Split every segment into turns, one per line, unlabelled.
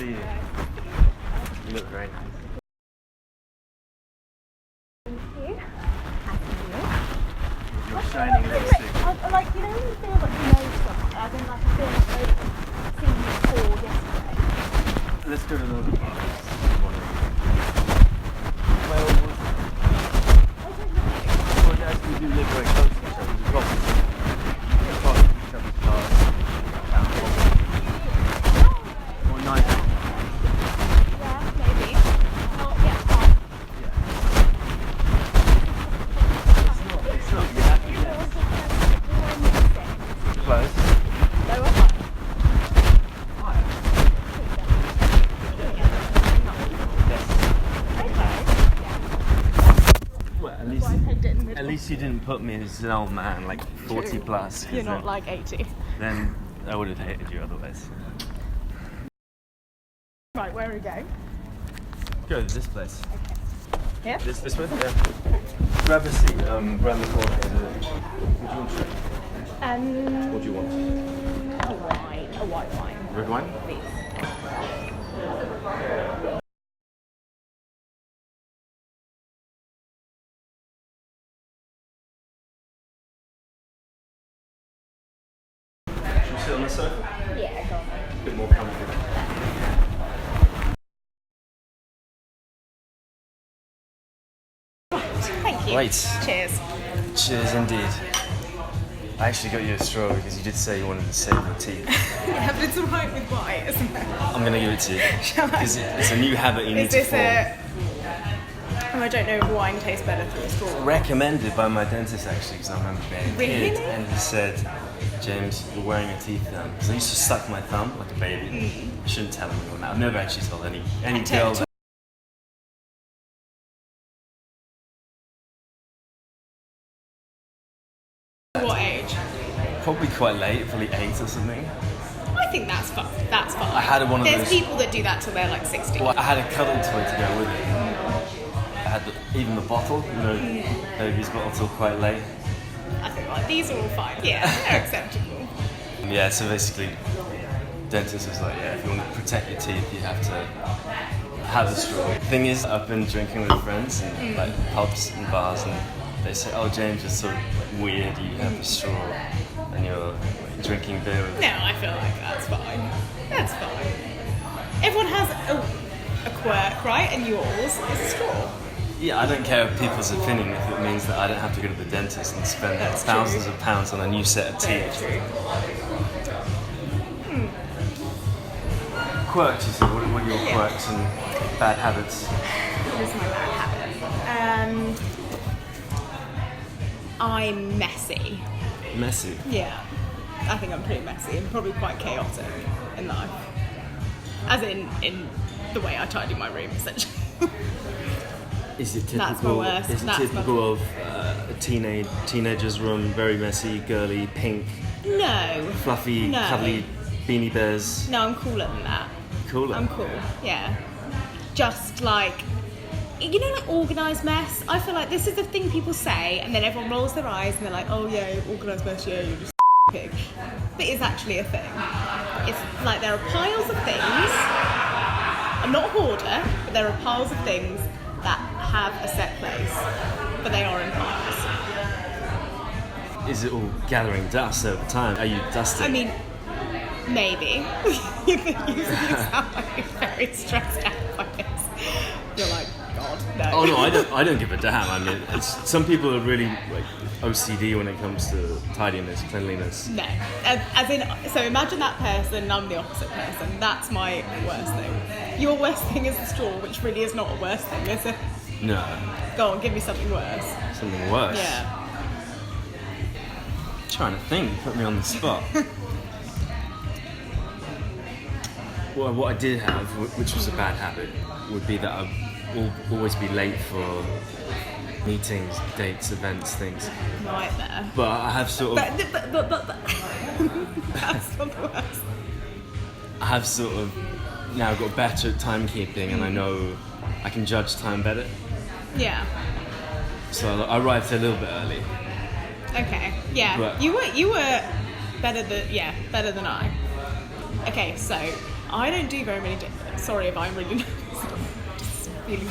see you. You look very nice.
Thank you.
You're shining lipstick.
Like, you know when you feel like you know someone, as in like I feel like I've seen you before yesterday.
Let's go to the well, yes, we do live very close to each other. We cross each other's cars. Or neither.
Yeah, maybe. Oh, yeah.
It's not. You have to get close.
Lower high.
Well, at least you didn't put me as an old man, like 40 plus.
You're not like 80.
Then I would have hated you otherwise.
Right, where are we going?
Go to this place.
Okay. Here?
This way? Yeah. Grab a seat, round the corner. What do you want to drink? What do you want?
A white wine.
Red wine?
Please.
Should we sit on the sofa?
Yeah, go on.
A bit more comfy.
Thank you.
Right.
Cheers.
Cheers indeed. I actually got you a straw because you did say you wanted to save your teeth.
Yeah, but it's alright with white, isn't it?
I'm going to give it to you.
Shall I?
It's a new habit you need
Is
to
this
form.
I don't know if wine tastes better through a straw.
Recommended by my dentist actually because I remember being a kid
Really?
and he said, James, you're wearing your teeth down. Because I used to suck my thumb like a baby. I shouldn't tell anyone that. I've never actually told any girl that.
What age?
Probably quite late, probably 8 or something.
I think that's fun. That's fun.
I had one of
There's
those.
people that do that till they're like 60.
Well, I had a cuddle toy to go with it. I had even the bottle, you know, baby's bottle till quite late.
I think like these are all fine. Yeah, they're acceptable.
Yeah, so basically, dentist was like, yeah, if you want to protect your teeth, you have to have a straw. Thing is, I've been drinking with friends in like pubs and bars, and they say, oh, James, it's so weird, you have a straw and you're like, drinking beer with
No, I feel like that's fine. That's fine. Everyone has a quirk, right? And yours is a straw.
Yeah, I don't care of people's opinion if it means that I don't have to go to the dentist and spend
That's
thousands
true.
of pounds on a new set of
Very
teeth.
true.
Quirks, you said. What are your quirks and bad habits?
What is my bad habit? I'm messy.
Messy.
Yeah. I think I'm pretty messy and probably quite chaotic in life. As in the way I tidy my room, essentially.
Is it
That's my
typical?
worst.
Is it
That's my-
typical of a teenager's room? Very messy, girly, pink,
No.
fluffy,
No.
cuddly beanie bears.
No, I'm cooler than that.
Cooler.
I'm cool, yeah. Just like, you know, like organised mess? I feel like this is the thing people say, and then everyone rolls their eyes and they're like, oh yeah, organised mess, yeah, you're just a pig. But it's actually a thing. It's like there are piles of things. I'm not a hoarder, but there are piles of things that have a set place, but they are in piles.
Is it all gathering dust over time? Are you dusting?
I mean, maybe. You sound like you're very stressed out by this. You're like, God, no.
Oh no, I don't give a damn. I mean, some people are really like OCD when it comes to tidiness, cleanliness.
No. As in, so imagine that person, I'm the opposite person. That's my worst thing. Your worst thing is the straw, which really is not a worst thing, is it?
No,
Go on, give me something worse.
something worse.
Yeah.
Trying to think, put me on the spot. Well, what I did have, which was a bad habit, would be that I would always be late for meetings, dates, events, things.
Right there.
But I have sort of,
But. That's not the worst.
I have sort of now got better at timekeeping, and I know I can judge time better.
Yeah.
So I arrived a little bit early.
Okay. Yeah.
But-
You were better than I. Okay, so I don't do very many dates. Sorry if I'm really just feeling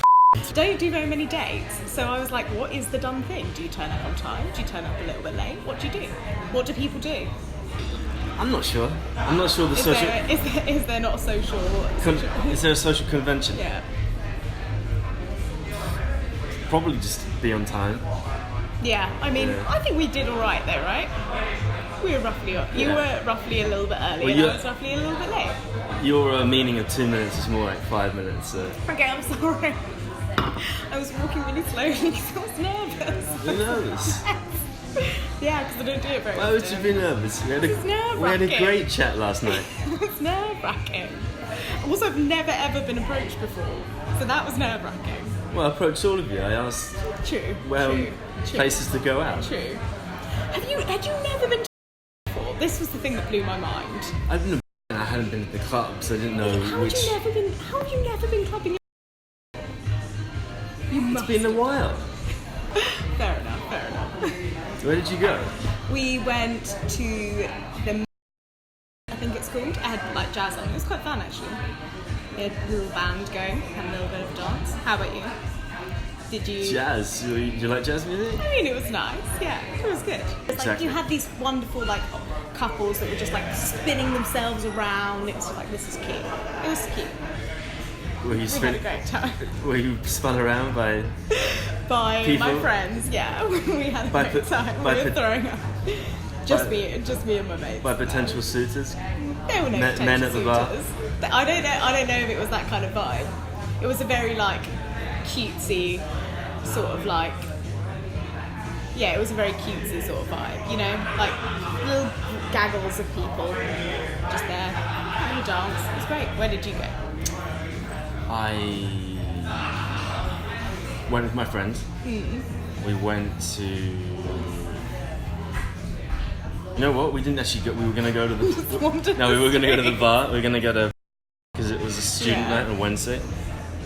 don't do very many dates. So I was like, what is the done thing? Do you turn up on time? Do you turn up a little bit late? What do you do? What do people do?
I'm not sure. I'm not sure the social...
Is there not a social...
Is there a social convention?
Yeah.
Probably just be on time.
Yeah, I mean, I think we did all right though, right? We were roughly... You were roughly a little bit early, and I was roughly a little bit late.
Your meaning of 2 minutes is more like 5 minutes. So.
Okay, I'm sorry. I was walking really slowly because I was nervous.
You're nervous?
Yeah, because I don't do it very often.
Why would you be nervous? We had a great chat last night.
It's nerve-wracking. Also, I've never ever been approached before, so that was nerve-wracking.
Well, I approached all of you. I asked
True.
places to go out.
True. Had you never been to before? This was the thing that blew my mind.
I hadn't been to the clubs. I didn't know which...
How have you never been clubbing? You must.
It's been a while.
Fair enough.
Where did you go?
We went to the... I think it's called. I had like jazz on. It was quite fun actually. We had a little band going, had a little bit of dance. How about you? Did you...
Jazz? Do you like jazz music?
I mean, it was nice. Yeah, it was good. It's like you had these wonderful like couples that were just like spinning themselves around. It was just like, this is cute. It was cute.
We had a
great time.
Were you spun around by people?
My friends? Yeah, we had a great time. We were throwing up. Just me and my mates.
By potential suitors?
There were no potential
men at the bar?
I don't know if it was that kind of vibe. It was a very like cutesy sort of like, yeah, it was a very cutesy sort of vibe, you know, like little gaggles of people just there having a dance. It was great. Where did you go?
I went with my friends. We went to... You know what? We didn't actually go. We were going to go to the... we were going to go to the bar. We were going to go to... Because it was a student night on Wednesday.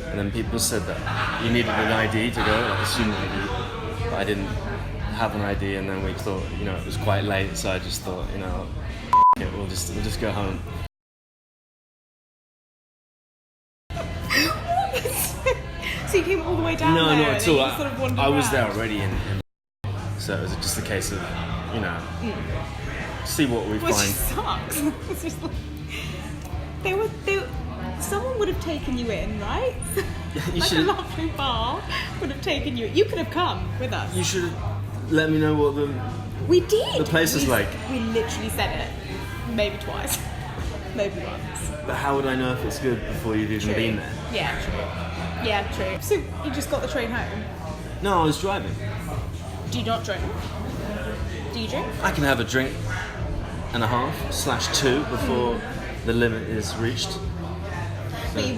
And then people said that you needed an ID to go, like a student ID. But I didn't have an ID, and then we thought, you know, it was quite late, so I just thought, you know, we'll just go home.
So you came all the way down there?
No, not at all.
Sort of
I was there already, so it was just a case of, you know, see what we find.
Which sucks. It's just like, someone would have taken you in, right? Like a lovely bar would have taken you. You could have come with us.
You should have let me know what
we did.
The place is like.
We literally said it, maybe twice, maybe once.
But how would I know if it's good before you've even been there?
Yeah, true. Yeah, true. So you just got the train home?
No, I was driving.
Do you not drink? Do you drink?
I can have a drink and a half / 2 before the limit is reached. So.
But you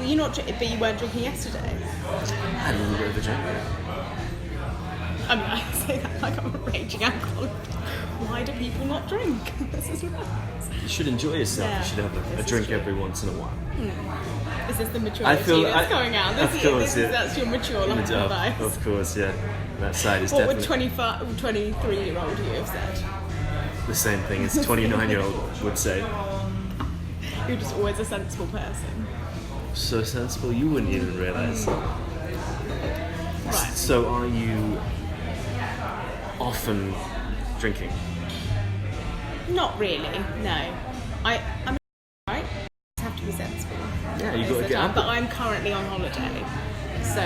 weren't drinking yesterday?
I had a little bit of a drink.
I mean, I say that like I'm a raging alcoholic. Why do people not drink? This is nuts.
You should enjoy yourself.
Yeah,
you should have a drink every once in a while.
Is this the maturity that's going out?
That's
your mature life advice.
Of course, yeah. That side is
what
definitely...
What would 23-year-old you have said?
The same thing as 29-year-old would say.
You're just always a sensible person.
So sensible, you wouldn't even realise.
Right.
So are you often drinking?
Not really, no. I'm right. I have to be sensible.
Yeah, you've got to get up.
But I'm currently on holiday, so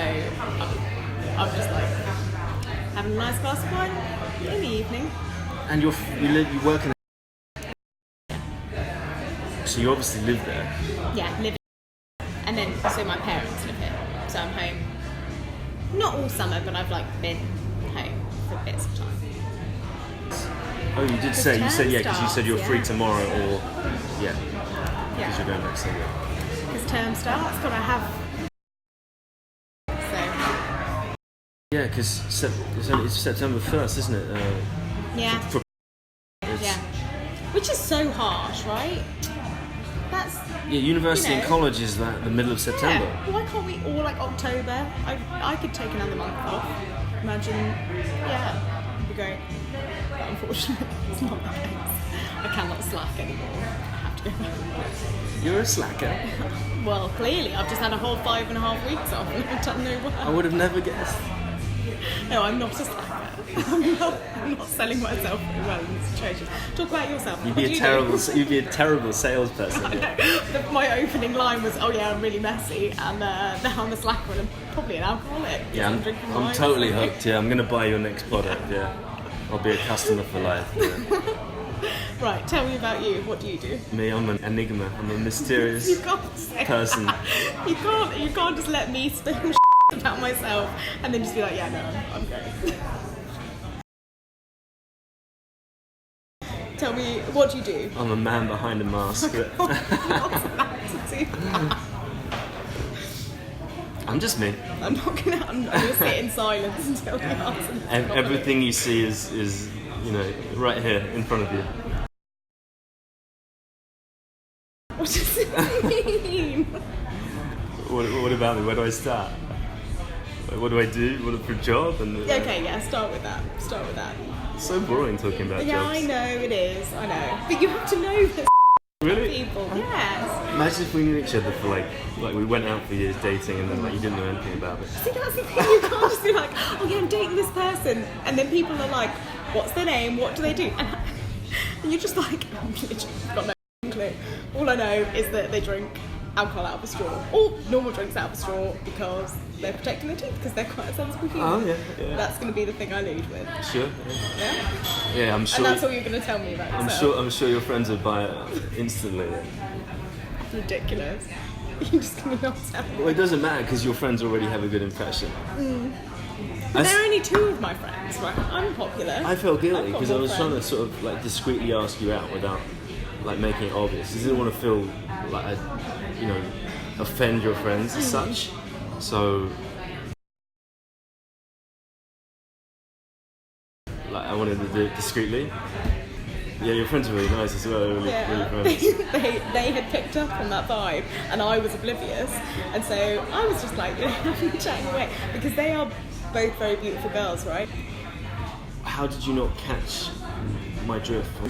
I'm just like having a nice glass of wine in the evening.
And you work in. So you obviously live there.
Yeah, live. And then so my parents live here, so I'm home. Not all summer, but I've like been home for bits of time.
Oh, you did say, because you said you're free tomorrow, or, because you're going next Sunday.
Because term starts, gotta have, so.
Yeah, because it's September 1st, isn't it?
Yeah. Which is so harsh, right? That's...
Yeah, university and college is like the middle of September.
Yeah. Why can't we all like October? I could take another month off. Imagine, it'd be great. But unfortunately, it's not the case. I cannot slack anymore. I have to go back.
You're a slacker.
Well, clearly, I've just had a whole 5.5 weeks off and I've done no work.
I would have never guessed.
No, I'm not a slacker. I'm not selling myself very well in this situation. Talk about yourself.
You'd be a terrible salesperson.
Yeah. My opening line was, "Oh yeah, I'm really messy," and now I'm a slacker and I'm probably an alcoholic.
Yeah, I'm totally hooked. Yeah, I'm gonna buy your next product. Yeah, I'll be a customer for life. Yeah.
Right, tell me about you. What do you do?
Me, I'm an enigma. I'm a mysterious
You can't say
person.
that. You can't just let me spill about myself and then just be like, yeah, no, I'm great. Tell me, what do you do?
I'm a man behind a mask.
What's that to do?
I'm just me.
I'm gonna sit in silence until the answer.
Everything you see is right here in front of you.
What does it mean?
What about me? Where do I start? What do I do? What for a job?
Okay, yeah, start with that.
It's so boring talking about
Yeah,
jobs.
I know it is. I know, but you have to know this.
Really?
People, yes.
Imagine if we knew each other for like we went out for years dating and then you didn't know anything about it.
See, that's the thing. You can't just be like, oh yeah, I'm dating this person, and then people are like, what's their name? What do they do? And you're just like, I'm literally got no clue. All I know is that they drink alcohol out of a straw, or normal drinks out of a straw, because they're protecting their teeth because they're quite a sensible human.
Oh yeah.
That's going to be the thing I lead with.
Sure.
Yeah.
Yeah, I'm sure.
And that's all you're going to tell me about yourself.
I'm sure your friends would buy it instantly.
It's ridiculous. You're just going to not tell me.
Well, it doesn't matter because your friends already have a good impression.
But there are only two of my friends, right? I'm popular.
I felt guilty
I've got
because I
more
was trying to
friends.
sort of like discreetly ask you out without like making it obvious. I didn't want to feel like I, offend your friends as such. So like I wanted to do it discreetly. Yeah, your friends are really nice as well. They're really friends.
they had picked up on that vibe, and I was oblivious, and so I was just like chatting away because they are both very beautiful girls, right?
How did you not catch my drift? It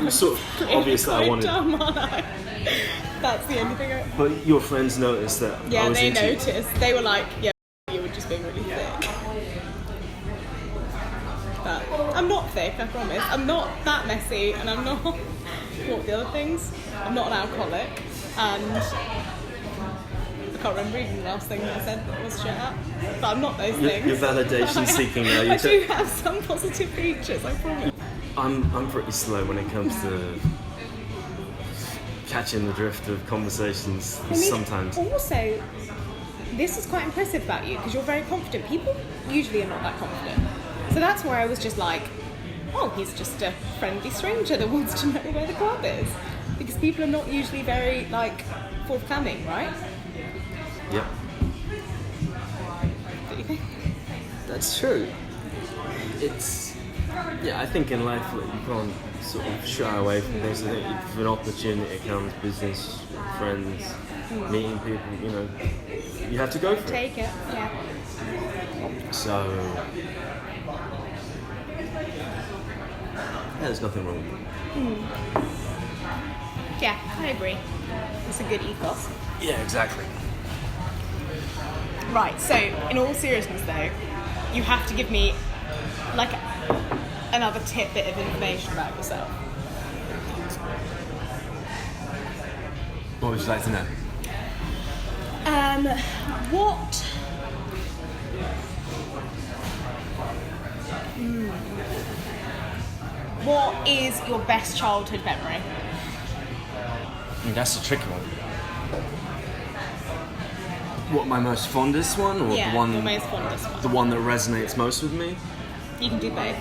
was sort of obvious that I wanted.
Dumb, aren't I? That's the only thing.
But your friends noticed that.
Yeah,
I was
they
into you.
noticed. They were like, "Yeah, you were just being really thick." But I'm not thick, I promise. I'm not that messy, and I'm not. What the other things? I'm not an alcoholic, and I can't remember even the last thing that I said that was shut up. But I'm not those things.
You're validation seeking now.
I do have some positive features, I promise.
I'm pretty slow when it comes to catching the drift of conversations. Sometimes.
Also, this is quite impressive about you because you're very confident. People usually are not that confident. So that's where I was just like, oh, he's just a friendly stranger that wants to know where the club is. Because people are not usually very, forthcoming, right?
Yep.
Don't you think?
That's true. I think in life you can't sort of shy away from things. I think if an opportunity comes, business, friends, meeting people, you have to go for it.
Take it, yeah.
So, there's nothing wrong with it.
Yeah, I agree. It's a good ethos.
Yeah, exactly.
Right, so in all seriousness though, you have to give me another tidbit of information about yourself.
What would you like to know?
What is your best childhood memory?
That's a tricky one. What, my most fondest one, or
Yeah,
the one?
your most fondest one.
The one that resonates most with me.
You can do both.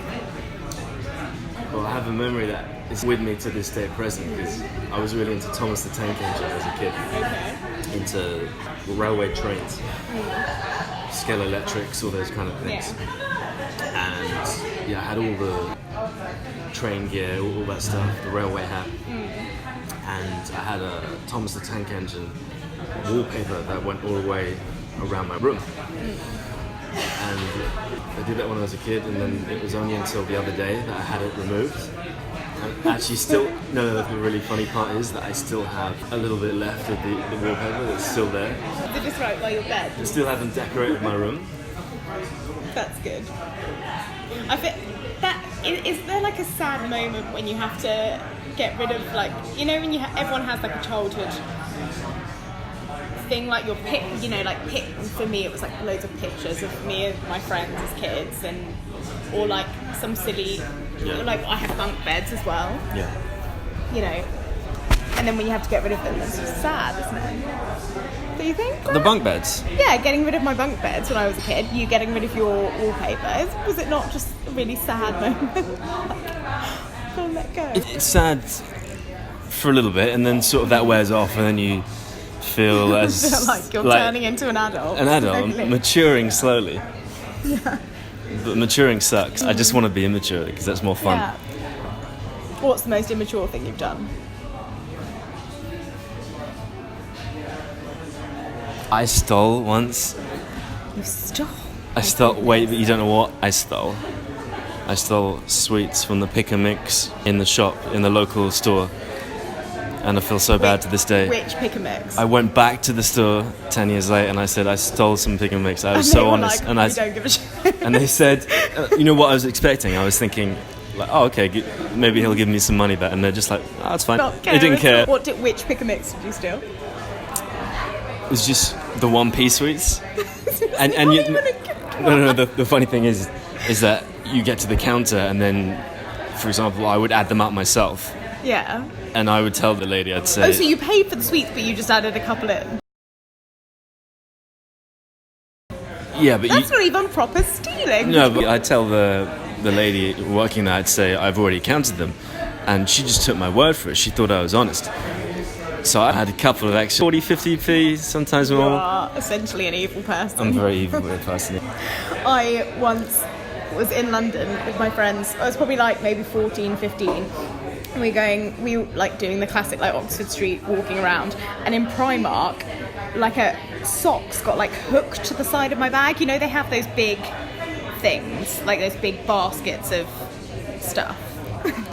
Well, I have a memory that is with me to this day present because I was really into Thomas the Tank Engine as a kid.
Okay.
Into railway trains, scale electrics, all those kind of things.
Yeah.
And I had all the train gear, all that stuff, the railway hat. And I had a Thomas the Tank Engine wallpaper that went all the way around my room. And I did that when I was a kid, and then it was only until the other day that I had it removed. Actually, still, no, the really funny part is that I still have a little bit left of the wallpaper that's still there.
Is it just right by your bed?
I still haven't decorated my room.
That's good. I think that is there like a sad moment when you have to get rid of, like, you know, when everyone has like a childhood thing, like your for me it was like loads of pictures of me and my friends as kids, and or like some silly, like I have bunk beds as well.
Yeah.
You know, and then when you have to get rid of them, it's just sad, isn't it? Do you think?
The bunk beds?
Yeah, getting rid of my bunk beds when I was a kid, you getting rid of your wallpaper, was it not just a really sad moment? Like, can't let go.
It's sad for a little bit, and then sort of that wears off, and then you feel as
like you're turning into an adult.
An adult, maturing slowly.
Yeah.
But maturing sucks. I just want to be immature because that's more fun.
Yeah. What's the most immature thing you've done?
I stole once.
You stole?
I stole. Wait, but you don't know what I stole. I stole sweets from the pick and mix in the shop, in the local store. And I feel so bad to this day.
Which pick and mix?
I went back to the store 10 years later and I said I stole some pick and mix. I was so honest.
Like, and I don't give a shit.
And they said, you know what I was expecting? I was thinking, like, oh, okay, maybe he'll give me some money back. And they're just like, oh, that's fine. They didn't care.
Which pick and mix did you steal?
It was just the 1p sweets. and you, no. The funny thing is that you get to the counter and then, for example, I would add them up myself.
Yeah.
And I would tell the lady, I'd say...
Oh, so you paid for the sweets, but you just added a couple in?
Yeah, but
that's not even proper stealing.
No, but I'd tell the lady working there, I'd say, I've already counted them. And she just took my word for it. She thought I was honest. So I had a couple of extra 40, 50p, sometimes more.
You are essentially an evil person.
I'm a very evil person.
I once was in London with my friends. I was probably like maybe 14, 15. We were like doing the classic like Oxford Street walking around, and in Primark, like a socks got like hooked to the side of my bag. You know, they have those big things, like those big baskets of stuff.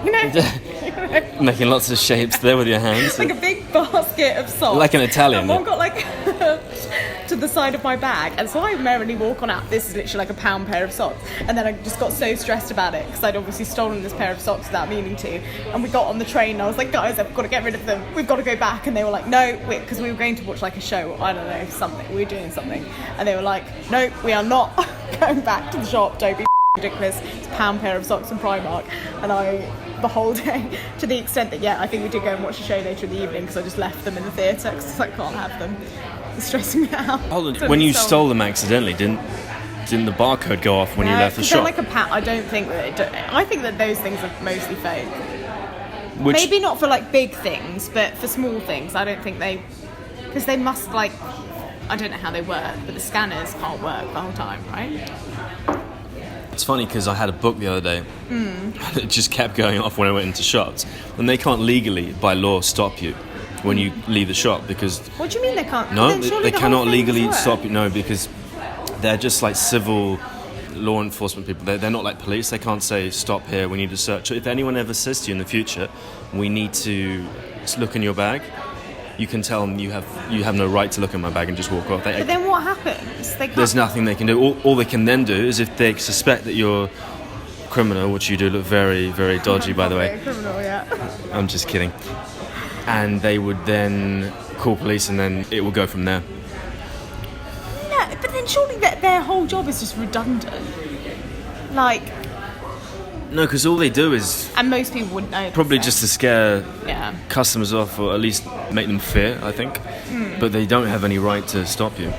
You know?
Making lots of shapes there with your hands.
Like a big basket of socks.
Like an Italian.
And one got like to the side of my bag, and so I merrily walk on out. This is literally like a £1 pair of socks, and then I just got so stressed about it because I'd obviously stolen this pair of socks without meaning to. And we got on the train and I was like, guys, I've got to get rid of them, we've got to go back. And they were like, no, because we were going to watch like a show, I don't know, something, we were doing something, and they were like, no, we are not going back to the shop, don't be ridiculous, it's a £1 pair of socks in Primark. And I, the whole day, to the extent that I think we did go and watch a show later in the evening because I just left them in the theatre because I can't have them. It's stressing me out.
Hold on, when you stole them accidentally, didn't the barcode go off when you left the shop?
Like I don't think that I think that those things are mostly fake.
Which,
maybe not for like big things, but for small things, I don't think because they must, like, I don't know how they work, but the scanners can't work the whole time, right?
It's funny because I had a book the other day and it just kept going off when I went into shops, and they can't legally, by law, stop you when you leave the shop because...
What do you mean they can't?
No, they cannot legally stop you, no, because they're just like civil law enforcement people. They're not like police. They can't say, stop here, we need to search. If anyone ever says to you in the future, we need to look in your bag, you can tell them you have no right to look in my bag and just walk off.
But then what happens?
There's nothing they can do. All they can then do is, if they suspect that you're a criminal, which you do look very, very dodgy, by the way.
A criminal, yeah.
I'm just kidding. And they would then call police, and then it will go from there.
Yeah, but then surely their whole job is just redundant. Like...
No, because all they do is...
And most people wouldn't know.
Probably just to scare
customers
off, or at least make them fear, I think. But they don't have any right to stop you.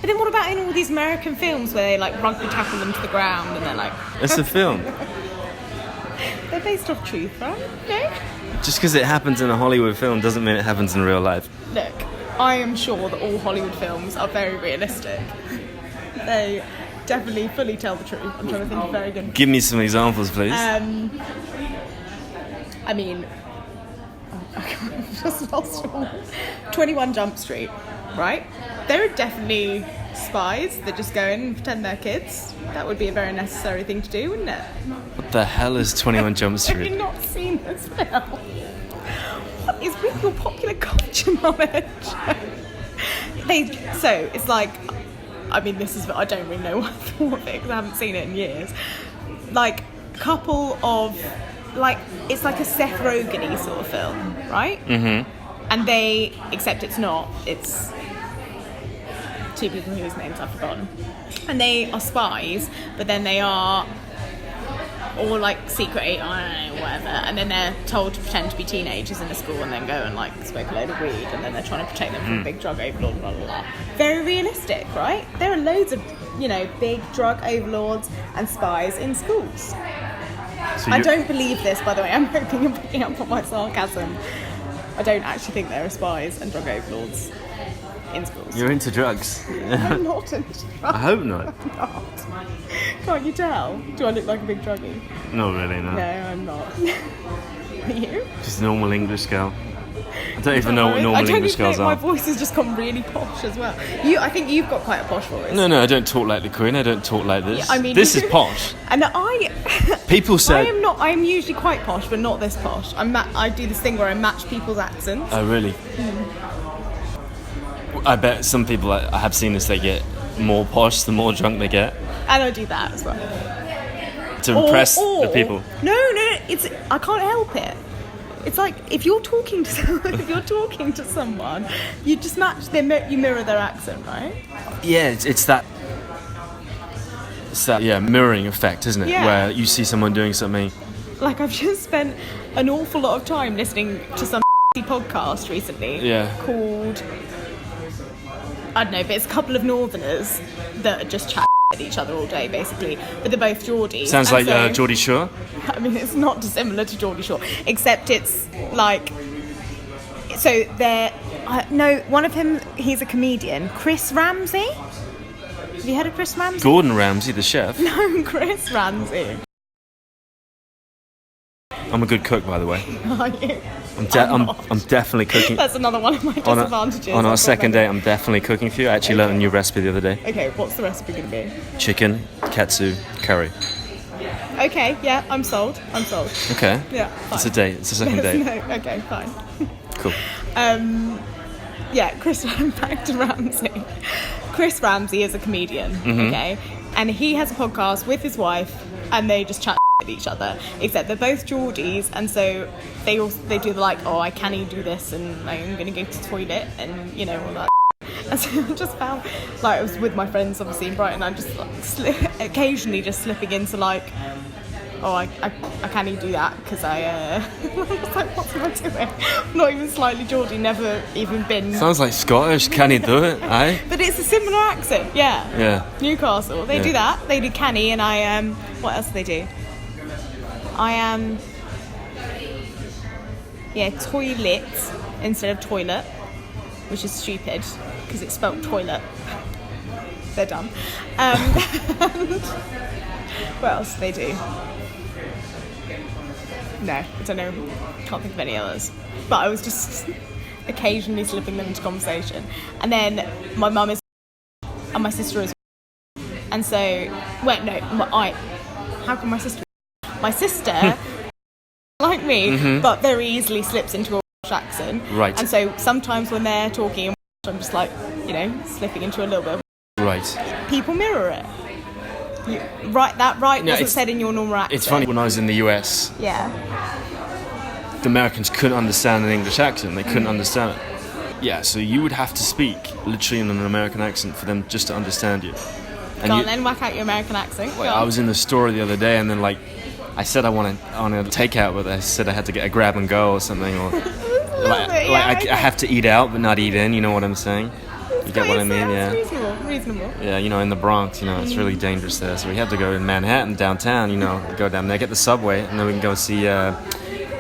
But then what about in all these American films where they like rugby tackle them to the ground and they're like...
It's a film.
They're based off truth, right? No?
Just because it happens in a Hollywood film doesn't mean it happens in real life.
Look, I am sure that all Hollywood films are very realistic. They... definitely fully tell the truth. I'm trying to think of very good.
Give me some examples, please.
I mean, I've just lost it all. 21 Jump Street. right? There are definitely spies that just go in and pretend they're kids. That would be a very necessary thing to do, wouldn't it?
What the hell is 21 Jump
Have
Street?
you not seen this film? What is with your popular culture knowledge? So it's like, I mean, I don't really know what I thought of it because I haven't seen it in years. Like, a couple of, like, it's like a Seth Rogen-y sort of film, right?
Mm-hmm.
And except it's not, it's two people whose names I've forgotten. And they are spies, but then they are all like secret, I don't know, whatever. And then they're told to pretend to be teenagers in a school and then go and like smoke a load of weed, and then they're trying to protect them from a big drug overlord, blah, blah, blah. Very realistic, right? There are loads of, big drug overlords and spies in schools.
So
I don't believe this, by the way. I'm hoping you're picking up on my sarcasm. I don't actually think there are spies and drug overlords in schools.
You're into drugs.
I'm not into drugs.
I hope not.
I'm not. Can't you tell? Do I look like a big druggie?
No, really, no.
No, I'm not. Are you?
Just a normal English girl. I don't even know what normal English girls
My
are.
voice has just gone really posh as well. I think you've got quite a posh voice.
No, I don't talk like the Queen. I don't talk like this.
Yeah, I mean,
this is posh.
And
People said...
I'm usually quite posh, but not this posh. I do this thing where I match people's accents.
Oh, really? I bet some people, I have seen this, they get more posh the more drunk they get.
And I do that as well.
To impress the people.
No, I can't help it. It's like if you're talking to someone, you just match you mirror their accent, right?
Yeah, it's that mirroring effect, isn't it?
Yeah.
Where you see someone doing something.
Like, I've just spent an awful lot of time listening to some podcast recently called, I don't know, but it's a couple of northerners that are just chatting at each other all day, basically. But they're both Geordies.
Sounds like Geordie Shore.
I mean, it's not dissimilar to Geordie Shore, except it's like... So they're... no, one of them, he's a comedian. Chris Ramsey? Have you heard of Chris Ramsey?
Gordon Ramsay, the chef.
No, Chris Ramsey.
I'm a good cook, by the way.
Are you?
I'm definitely cooking.
That's another one of my disadvantages.
On our second date, I'm definitely cooking for you. I actually learned a new recipe the other day.
Okay, what's the recipe going to be?
Chicken, katsu, curry.
Okay, yeah, I'm sold.
Okay.
Yeah, fine.
It's a date. It's a second date.
No, okay, fine.
Cool.
Back to Ramsey. Chris Ramsey is a comedian, okay? And he has a podcast with his wife, and they just chat with each other, except they're both Geordies, and so they do the like, oh, I can do this, and like, I'm going to go to the toilet, and all that. And so I just found, like, I was with my friends, obviously, in Brighton, I'm just like, occasionally just slipping into like, oh, I can do that, because I was like, what am I doing? Not even slightly Geordie, never even been.
Sounds like Scottish. Can he do it? Aye.
But it's a similar accent, yeah.
Yeah.
Newcastle, they do that. They do canny, and I what else do they do? I am toilet instead of toilet, which is stupid because it's spelled toilet. They're dumb. And what else do they do? No, I don't know. Can't think of any others. But I was just occasionally slipping them into conversation. And then my mum is, and my sister is, and so how can my sister? My sister, like me, but very easily slips into a Welsh accent.
Right.
And so sometimes when they're talking, I'm just like, slipping into a little bit of...
Right.
People mirror it. Wasn't said in your normal accent.
It's funny, when I was in the US,
Yeah.
the Americans couldn't understand an English accent. They couldn't understand it. Yeah, so you would have to speak literally in an American accent for them just to understand you. And
Go on then, whack out your American accent.
I was in the store the other day, and then I said I want a takeout, but I said I had to get a grab and go or something, or I have to eat out but not eat in. You know what I'm saying? You get what I mean? Yeah.
Reasonable.
Yeah, in the Bronx, it's really dangerous there. So we had to go in Manhattan, downtown. Go down there, get the subway, and then we can go see,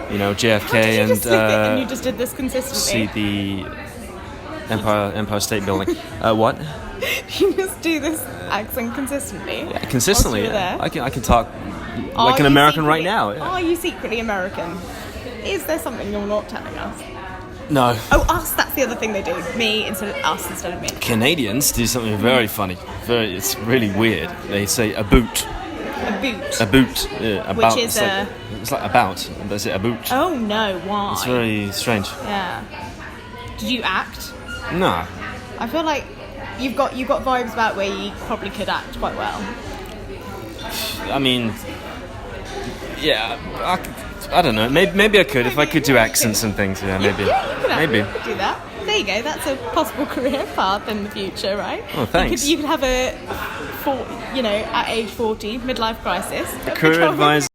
JFK
and you just did this consistently.
See the Empire State Building. What?
You just do this accent consistently.
Yeah, consistently.
Yeah.
I can talk like an American right now. Yeah.
Are you secretly American? Is there something you're not telling us?
No.
Oh, us, that's the other thing they do. Me instead of us instead of me.
Canadians do something very funny. It's really weird. They say a boot.
A boot.
A boot. Yeah, about.
Which is
it's like about. That's it, a boot.
Oh no, why?
It's very strange.
Yeah. Did you act?
No.
I feel like you've got vibes about where you probably could act quite well.
I mean, yeah, I don't know. Maybe I could if I could do accents and things. Yeah, maybe.
Yeah, you could
maybe.
You could do that. There you go. That's a possible career path in the future, right?
Oh, thanks.
You could have at age 40, midlife crisis.
A career advisor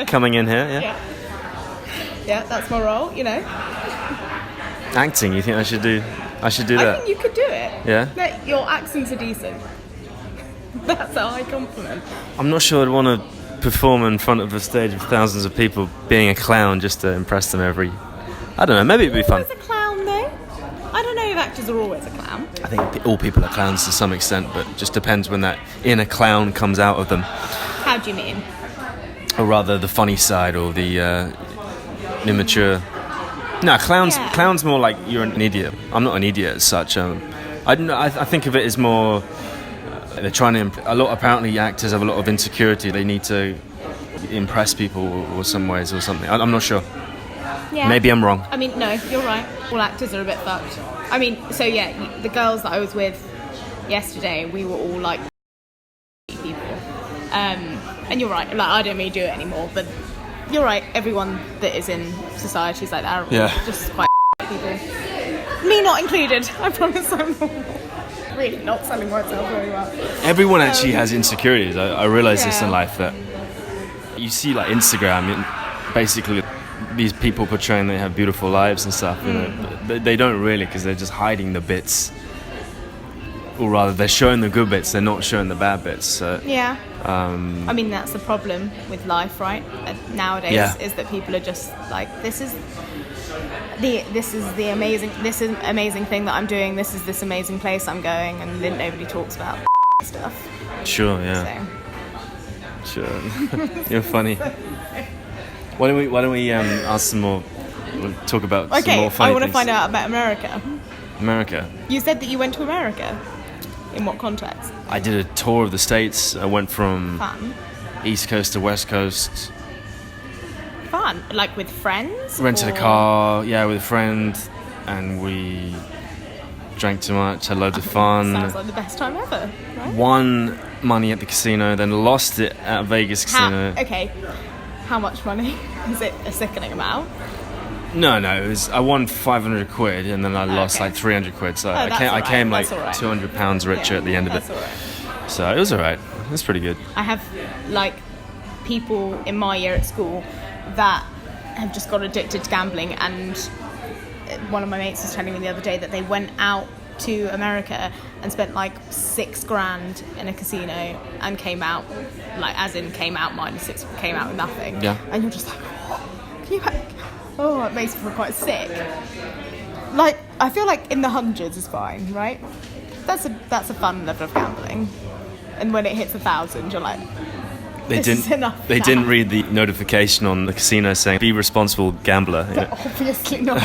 coming in here. Yeah.
Yeah, that's my role.
Acting. You think I should do that?
I think you could do it.
Yeah.
No, your accents are decent. That's a high compliment.
I'm not sure I'd want to perform in front of a stage of thousands of people being a clown just to impress them I don't know, maybe it'd be fun.
Always a clown though? I don't know if actors are always a clown.
I think all people are clowns to some extent, but it just depends when that inner clown comes out of them.
How do you mean?
Or rather the funny side or the immature. No, clown's more like you're an idiot. I'm not an idiot as such. I think of it as more... they're trying to... apparently actors have a lot of insecurity. They need to impress people or some ways or something. I'm not sure.
Yeah.
Maybe I'm wrong.
I mean, no, you're right. All actors are a bit fucked. I mean, so yeah, the girls that I was with yesterday, we were all like people. And you're right, like I don't really do it anymore, but you're right, everyone that is in society is like that.
Yeah.
Just quite people. Me not included, I promise I'm really not selling myself very well.
Everyone actually has insecurities. I realised this in life, that you see like Instagram, basically these people portraying they have beautiful lives and stuff, but they don't really, because they're just hiding the bits, or rather they're showing the good bits, they're not showing the bad bits. So,
yeah. I mean, that's the problem with life, right? Nowadays, is that people are just like, this is the amazing thing that I'm doing. This is this amazing place I'm going, and then nobody talks about stuff.
Sure, yeah.
So.
Sure. You're funny. Why don't we ask some more? We'll talk about some more funny things.
I want to find out about America.
America.
You said that you went to America. In what context?
I did a tour of the States. I went from East Coast to West Coast.
Fun? Like with friends?
Rented a car, with a friend, and we drank too much, had loads of fun.
Sounds like the best time ever, right?
Won money at the casino, then lost it at Vegas casino.
How much money? Is it a sickening amount?
No, I won 500 quid and then I lost like 300 quid, so I came like £200 richer at the end of it.
Right.
So it was alright. It was pretty good.
I have like people in my year at school that have just got addicted to gambling, and one of my mates was telling me the other day that they went out to America and spent like $6,000 in a casino and came out minus six, came out with nothing.
Yeah.
And you're just like, what? It makes me feel quite sick. Like, I feel like in the hundreds is fine, right? That's a fun level of gambling. And when it hits 1,000, you're like, this is enough.
They didn't read the notification on the casino saying, be responsible gambler.
Obviously not.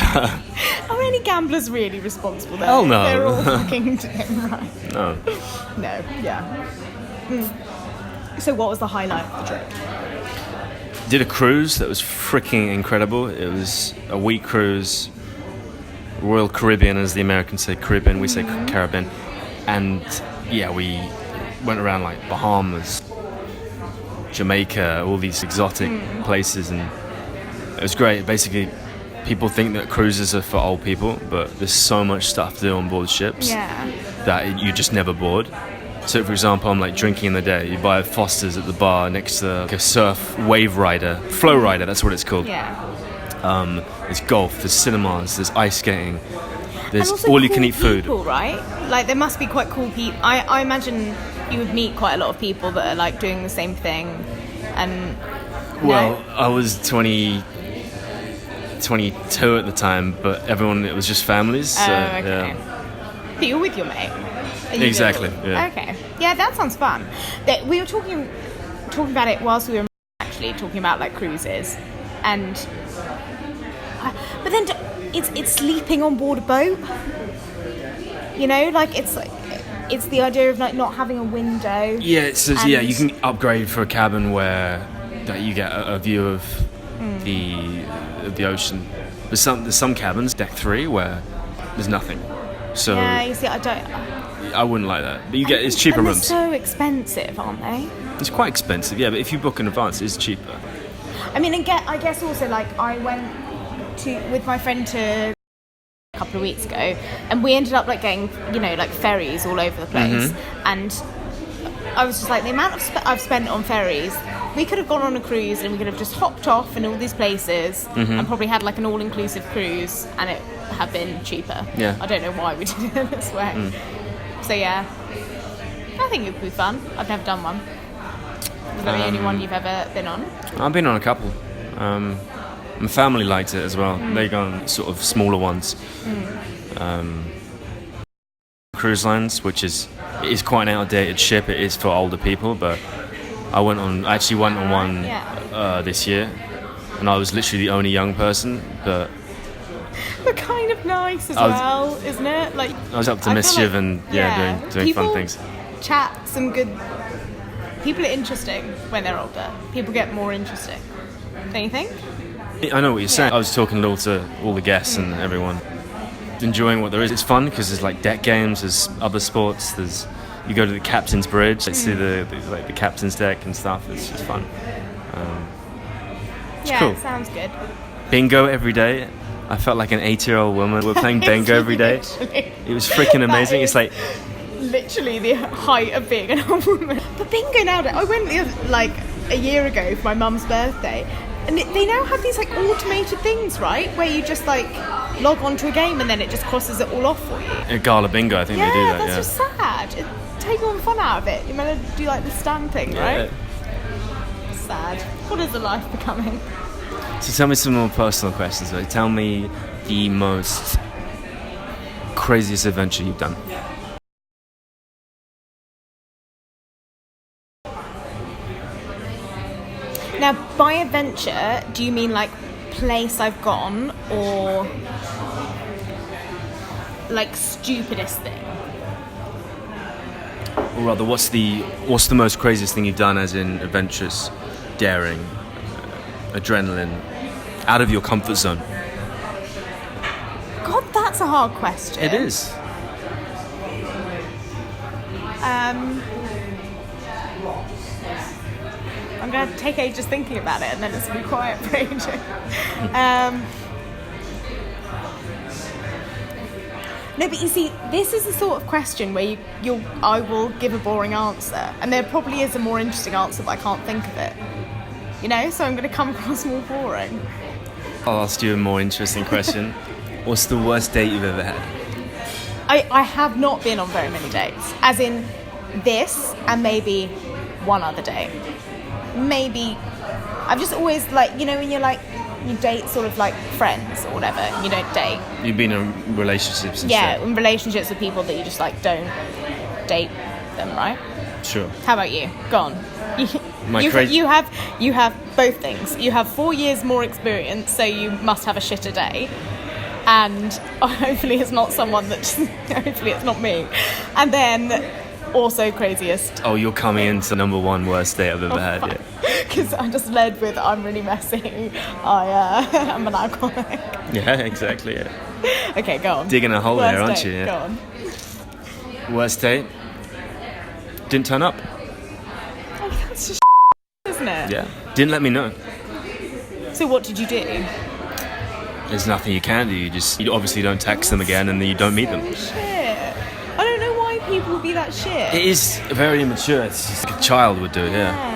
Are any gamblers really responsible?
Hell no.
They're all fucking right.
No.
No, yeah. So what was the highlight of the trip?
Did a cruise that was freaking incredible. It was a week cruise, Royal Caribbean, as the Americans say Caribbean, we say Caribbean. And we went around like Bahamas, Jamaica, all these exotic places, and it was great. Basically, people think that cruises are for old people, but there's so much stuff to do on board ships that you just never bored. So, for example, I'm like drinking in the day. You buy Foster's at the bar next to like a surf wave rider, flow rider. That's what it's called.
Yeah.
There's golf. There's cinemas. There's ice skating. There's
also
all you can eat food.
People, right? Like there must be quite cool people. I imagine you would meet quite a lot of people that are like doing the same thing. And
I was 22 at the time, but it was just families. So,
okay.
Yeah.
But you're with your mate.
Exactly. Yeah.
Okay. Yeah, that sounds fun. We were talking about it whilst we were actually talking about like cruises, and but then it's sleeping on board a boat. You know, like it's the idea of like not having a window.
Yeah, it says you can upgrade for a cabin where that you get a view of the ocean. There's some cabins, deck 3, where there's nothing. So
yeah, you see,
I wouldn't like that. But it's cheaper
and
rooms.
They're so expensive, aren't they?
It's quite expensive, yeah. But if you book in advance, it's cheaper.
I mean, I guess also like I went with my friend to a couple of weeks ago, and we ended up like getting like ferries all over the place, and I was just like, the amount I've spent on ferries. We could have gone on a cruise and we could have just hopped off in all these places and probably had like an all-inclusive cruise, and it have been cheaper.
Yeah.
I don't know why we did it this way. So yeah, I think it would be fun. I've never done one. Was that the only one you've ever been on?
I've been on a couple. My family liked it as well. They go on sort of smaller ones. Cruise lines, which is quite an outdated ship. It is for older people, but I actually went on one this year, and I was literally the only young person. But
kind of nice as well, isn't it? Like
I was up to mischief and doing fun things.
Chat some good. People are interesting when they're older. People get more interesting. Don't you think?
I know what you're saying. I was talking to all the guests and everyone, enjoying what there is. It's fun because there's like deck games, there's other sports, you go to the captain's bridge, see the captain's deck and stuff. It's just fun. It's cool.
It sounds good.
Bingo every day. I felt like an 80-year-old woman. We're playing bingo every day. It was freaking amazing. It's like
literally the height of being an old woman. But bingo nowadays, I went like a year ago for my mum's birthday, and they now have these like automated things, right, where you just like log onto a game and then it just crosses it all off for you.
A gala bingo, I think they do that.
That's just sad. Take all the fun out of it. You're meant to do like the stand thing, right? Sad. What is the life becoming?
So tell me some more personal questions. Right? Tell me the most craziest adventure you've done.
Now, by adventure, do you mean like place I've gone, or like stupidest thing?
Or rather, what's the most craziest thing you've done, as in adventurous, daring, adrenaline, out of your comfort zone?
God, that's a hard question.
It is.
I'm going to take ages thinking about it, and then it's going to be quiet for ages. No, but you see, this is the sort of question where I will give a boring answer, and there probably is a more interesting answer, but I can't think of it. You know, so I'm going to come across more boring.
I'll ask you a more interesting question. What's the worst date you've ever had?
I have not been on very many dates, as in this and maybe one other date. Maybe I've just always like, you know, when you're like, you date sort of like friends or whatever, you don't date.
You've been in relationships and
yeah,
shit.
in relationships with people that you just like don't date them, right?
Sure.
How about you? Go on. You have both things. You have 4 years more experience, so you must have a shitter day. And hopefully it's not someone that hopefully it's not me. And then also craziest.
Oh, you're coming into number one worst date I've ever had, yeah.
Because I just led with I'm really messy. I'm an alcoholic.
Yeah, exactly, yeah.
Okay, go on.
Digging a hole
worst
there, aren't
date.
you? Yeah.
Go on.
Worst date? Didn't turn up.
Oh, that's just isn't it?
Yeah. Didn't let me know.
So what did you do?
There's nothing you can do. You obviously don't text them again, and then you don't meet them.
Shit. I don't know why people would be that shit.
It is very immature. It's just like a child would do it, yeah.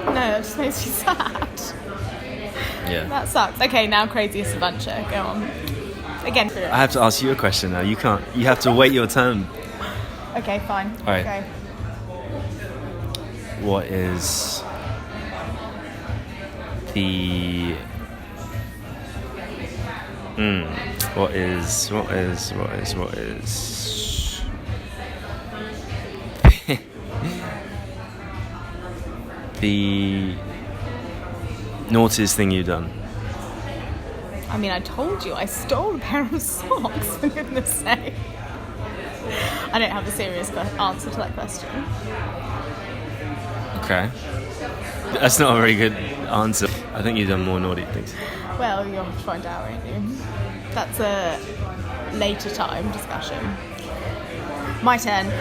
No, it just makes me sad.
Yeah.
That sucks. Okay, now craziest adventure. Go on. Again.
I have to ask you a question now. You can't. You have to wait your turn.
Okay, fine.
All right.
Go.
What is the... What is the naughtiest thing you've done?
I mean, I told you I stole a pair of socks, for goodness sake. I don't have a serious answer to that question.
Okay. That's not a very good answer. I think you've done more naughty things.
Well, you'll have to find out, won't you? That's a later time discussion. My turn.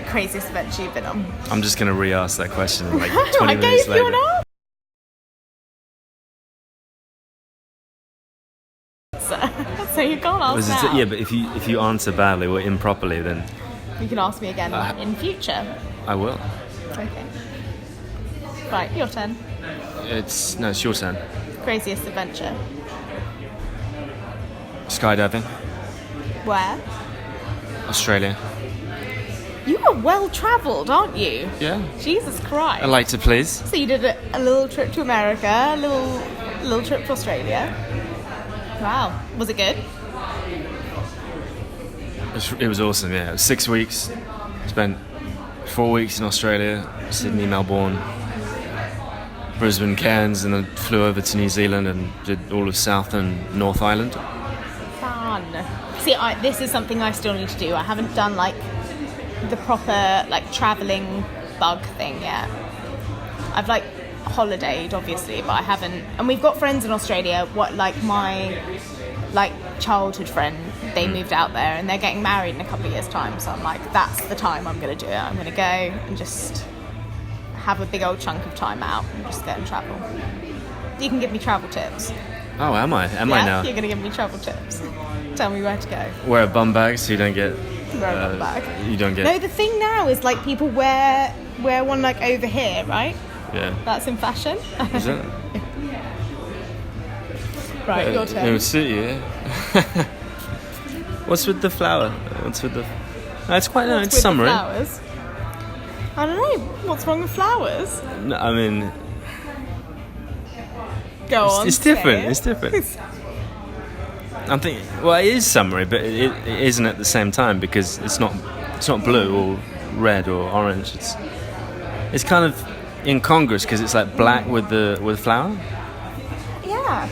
Craziest adventure you've been on.
I'm just going to re-ask that question like 20
I
minutes
gave
later.
you an answer. So you can't ask now.
Yeah, but if you answer badly or improperly, then
you can ask me again in future.
I will.
Okay. Right, your turn.
It's your turn.
Craziest adventure.
Skydiving.
Where?
Australia.
You are well travelled, aren't you?
Yeah.
Jesus Christ.
I like to please.
So you did a little trip to America, a little trip to Australia. Wow. Was it good?
It was awesome, yeah. It was 6 weeks. Spent 4 weeks in Australia, Sydney, Melbourne, Brisbane, Cairns, and then flew over to New Zealand and did all of South and North Island.
Fun. See, this is something I still need to do. I haven't done like the proper like travelling bug thing yet. I've like holidayed obviously, but I haven't. And we've got friends in Australia. My childhood friend, they moved out there and they're getting married in a couple of years' time. So I'm like, that's the time I'm going to do it. I'm going to go and just have a big old chunk of time out and just go and travel. You can give me travel tips.
Oh, am I? Am I now?
You're going to give me travel tips. Tell me where to go.
Wear a bum bag so you don't get...
Wear a bum bag.
You don't get...
No, the thing now is like people wear one like over here, right?
Yeah.
That's in fashion.
Is it?
Right, your turn.
It would suit you, yeah. What's with the flower? What's with the... No, it's quite... No, it's summery.
Flowers? I don't know. What's wrong with flowers?
No, I mean...
Go on.
It's different. It's different. I'm thinking... Well, it is summery, but it isn't at the same time because it's not blue or red or orange. It's kind of incongruous because it's like black with flower.
Yeah.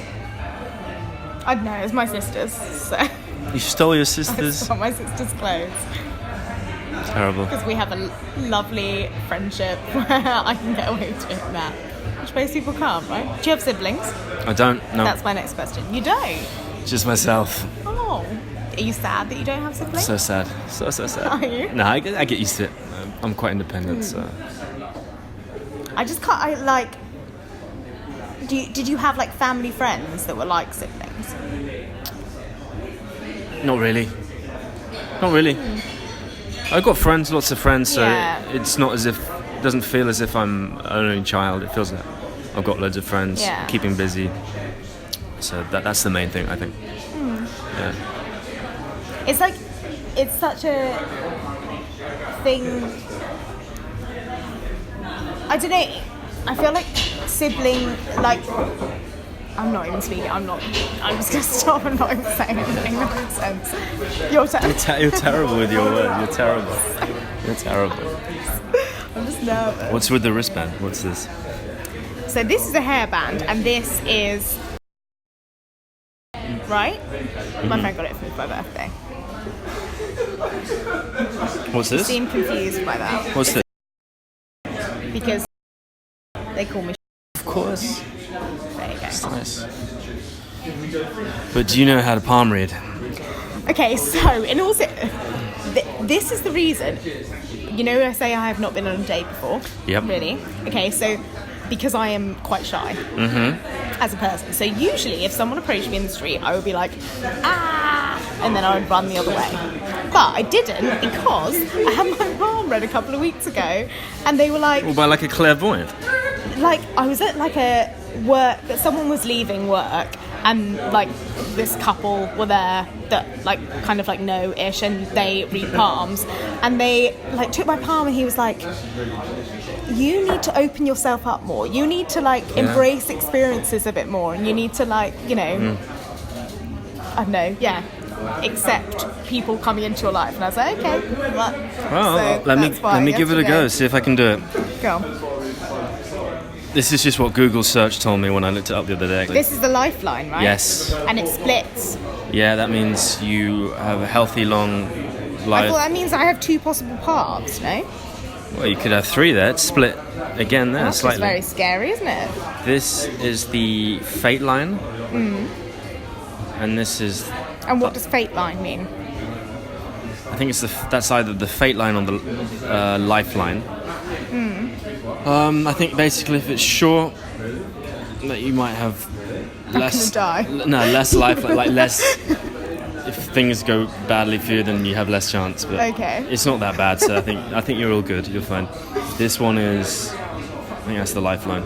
I don't know. It's my sister's, so...
You stole your
I
sister's...
stole my sister's clothes.
Terrible.
Because we have a lovely friendship where I can get away with doing that. Which most people can't, right? Do you have siblings?
I don't, no.
That's my next question. You don't?
Just myself.
Oh. Are you sad that you don't have siblings?
So sad. So sad.
Are you?
No, I get used to it. I'm quite independent, so...
I just can't, did you have, like, family friends that were like siblings?
Not really. I've got friends, lots of friends, so it's not as if... It doesn't feel as if I'm an only child. It feels like I've got loads of friends, keeping busy. So that's the main thing, I think. Yeah.
It's like, it's such a thing... I don't know, I feel like sibling, like... I'm not even speaking, I'm just going to stop and not even saying anything that makes sense. Your turn.
You're terrible with your words, you're terrible. You're terrible.
I'm just nervous.
What's with the wristband? What's this?
So this is a hairband, and this is... Right? Mm-hmm. My friend got it for me for my birthday.
What's this?
You seem confused by that.
What's this?
Because they call me...
Of course.
There you go.
That's nice. But do you know how to palm read?
Okay, so in all this is the reason. You know, I say I have not been on a date before.
Yep.
Really? Okay, so because I am quite shy as a person. So usually, if someone approached me in the street, I would be like, ah, and then I would run the other way. But I didn't because I had my palm read a couple of weeks ago, and they were like,
Well, by like a clairvoyant.
Like I was at like a work that someone was leaving work, and like this couple were there that like kind of like know-ish, and they read palms, and they like took my palm, and he was like, you need to open yourself up more, you need to like embrace experiences a bit more, and you need to like, you know, I don't know, accept people coming into your life. And I was like, okay,
well, let me give it a go, see if I can do it.
Go on.
This is just what Google search told me when I looked it up the other day.
This is the lifeline, right?
Yes.
And it splits.
Yeah, that means you have a healthy, long life.
I thought that means I have 2 possible paths, no?
Well, you could have 3 there. It's split again there
That's
slightly.
just very scary, isn't it?
This is the fate line. And this is...
And what does fate line mean?
I think it's that's either the fate line or the lifeline. I think basically if it's short, that you might have less.
Die.
No, less life, like less. If things go badly for you, then you have less chance. But
Okay.
it's not that bad. So I think you're all good. You're fine. This one is. I think that's the lifeline.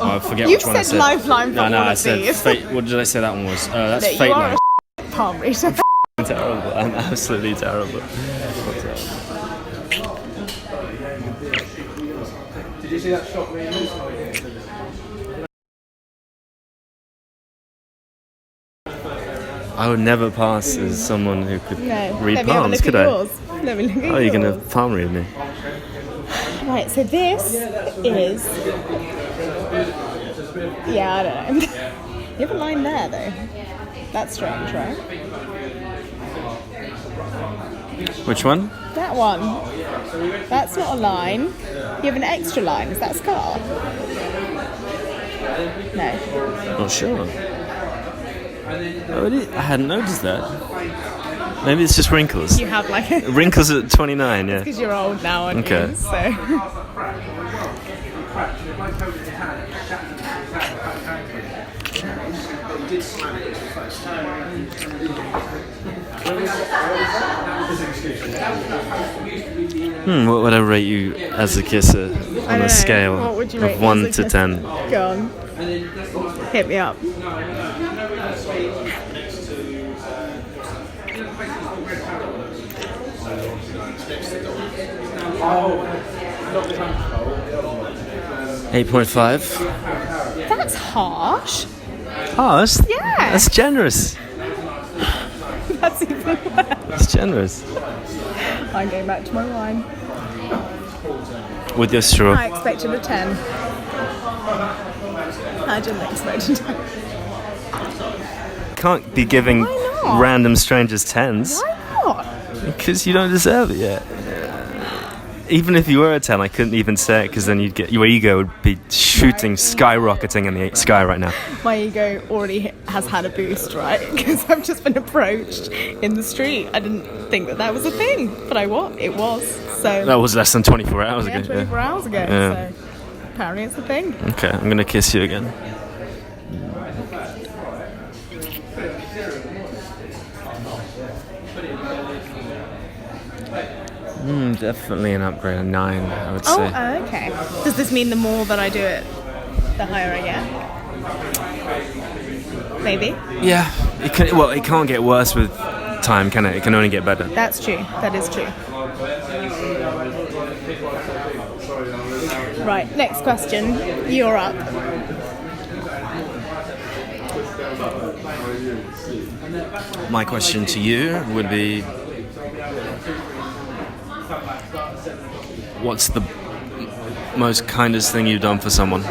Oh, I forget
You've
which one I
said
said.
lifeline for all
I
of
said
these.
fate. What did I say that one was? That's
That
fate
you are
line.
a palm reader.
I'm terrible. I'm absolutely terrible.
Did you see that shot me?
I would never pass as someone who could read
Let me have a
palms,
look
could
at
I?
yours. Let me look at
Oh, you're
yours.
gonna palm read me?
Right, so this is... Yeah, I don't know. You have a line there, though. That's strange, right?
Which one?
That one. That's not a line. You have an extra line. Is that a scar? No.
Not sure. Oh, I hadn't noticed that. Maybe it's just wrinkles.
You have like a...
Wrinkles at 29, yeah.
Because you're old now, aren't
Okay.
you? So...
What would I rate you as a kisser on
don't
a
know.
scale
What would you rate
of
me
1
as a
to
kisser?
10?
Go on. Hit me up.
Oh,
8.5.
That's harsh.
Oh,
Yeah.
that's generous.
That's even worse.
That's generous.
I'm going back to my wine.
With your straw.
I expected a 10. I didn't expect a 10.
Can't be giving
Why not?
random strangers 10s.
Why not?
Because you don't deserve it yet. Even if you were a 10, I couldn't even say it because then your ego would be shooting, skyrocketing in the sky right now.
My ego already has had a boost, right? Because I've just been approached in the street. I didn't think that was a thing, but it was. So
That was less than 24 hours
yeah,
ago.
24 hours ago.
Yeah.
So apparently it's a thing.
Okay, I'm gonna kiss you again. Definitely an upgrade, a 9, I would say.
Oh, okay. Does this mean the more that I do it, the higher I get? Maybe.
Yeah, it can't get worse with time, can it? It can only get better.
That's true. That is true. Right, next question. You're up.
My question to you would be, what's the most kindest thing you've done for someone?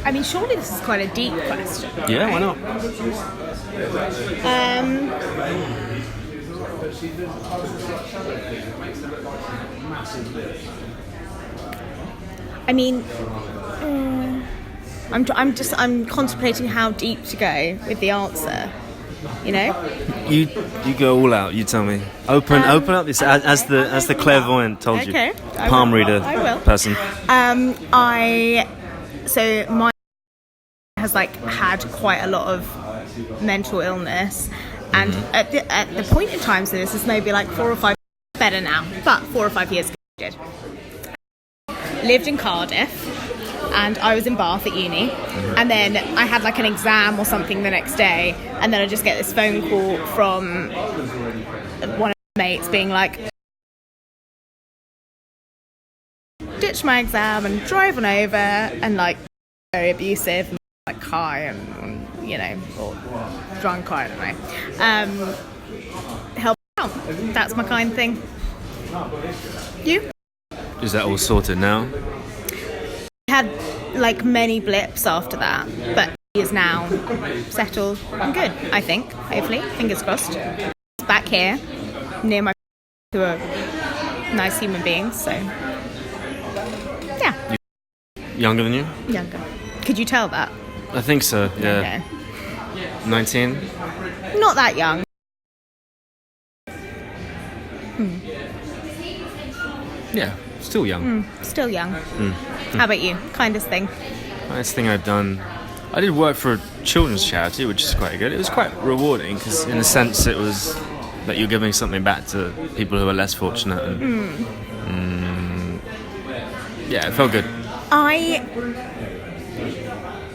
I mean, surely this is quite a deep question.
Yeah, why not?
I mean, I'm contemplating how deep to go with the answer. You know?
You go all out. You tell me. Open up. This as the clairvoyant told
Okay,
you.
I
Palm
will.
reader
I will.
person.
So my has like had quite a lot of mental illness, and at the point in time, so this is maybe like 4 or 5 better now, but 4 or 5 years ago, I did. Lived in Cardiff. And I was in Bath at uni, and then I had like an exam or something the next day, and then I just get this phone call from one of my mates being like, ditch my exam and drive on over, and like very abusive, and, like high and you know, or drunk, I don't know. Help out. That's my kind thing. You?
Is that all sorted now?
Had like many blips after that, but he is now settled and good, I think. Hopefully, fingers crossed. He's back here, near my who are nice human beings, so yeah.
Younger than you?
Younger. Could you tell that?
I think so, yeah.
Okay.
19?
Not that young.
Yeah, still young.
Still young. How about you? Kindest thing?
Nice thing I've done. I did work for a children's charity, which is quite good. It was quite rewarding because, in a sense, it was that you're giving something back to people who are less fortunate. And, yeah, it felt good.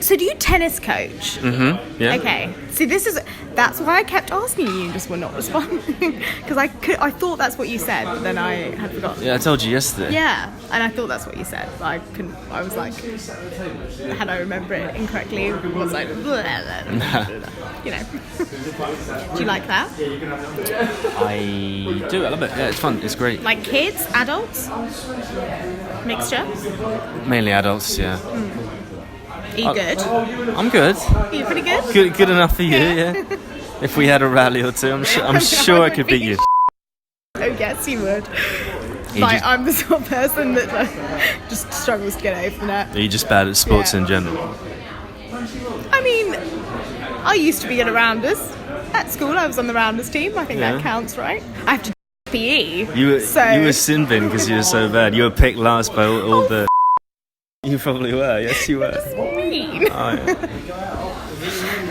So do you tennis coach?
Mm-hmm. Yeah.
Okay. See, that's why I kept asking you. You just were not responding because I thought that's what you said, but then I had forgotten.
Yeah, I told you yesterday.
Yeah, and I thought that's what you said, but I couldn't. I was like, had I remember it incorrectly, was like, blah, blah, blah, blah, you know. Do you like that?
I do. I love it. Yeah, it's fun. It's great.
Like kids, adults, mixture.
Mainly adults. Yeah.
Are you good?
I'm good.
Are you pretty good?
Good enough for you. Yeah. If we had a rally or two, I'm sure I could beat you.
Oh yes, you would. Like I'm the sort of person that just struggles to get over the net.
Are you just bad at sports in general?
I mean, I used to be at a rounders. At school, I was on the rounders team. I think that counts, right? I have to PE.
You were sin bin because you were so bad. You were picked last by all the. You probably were. Yes, you were.
That's mean.
Oh,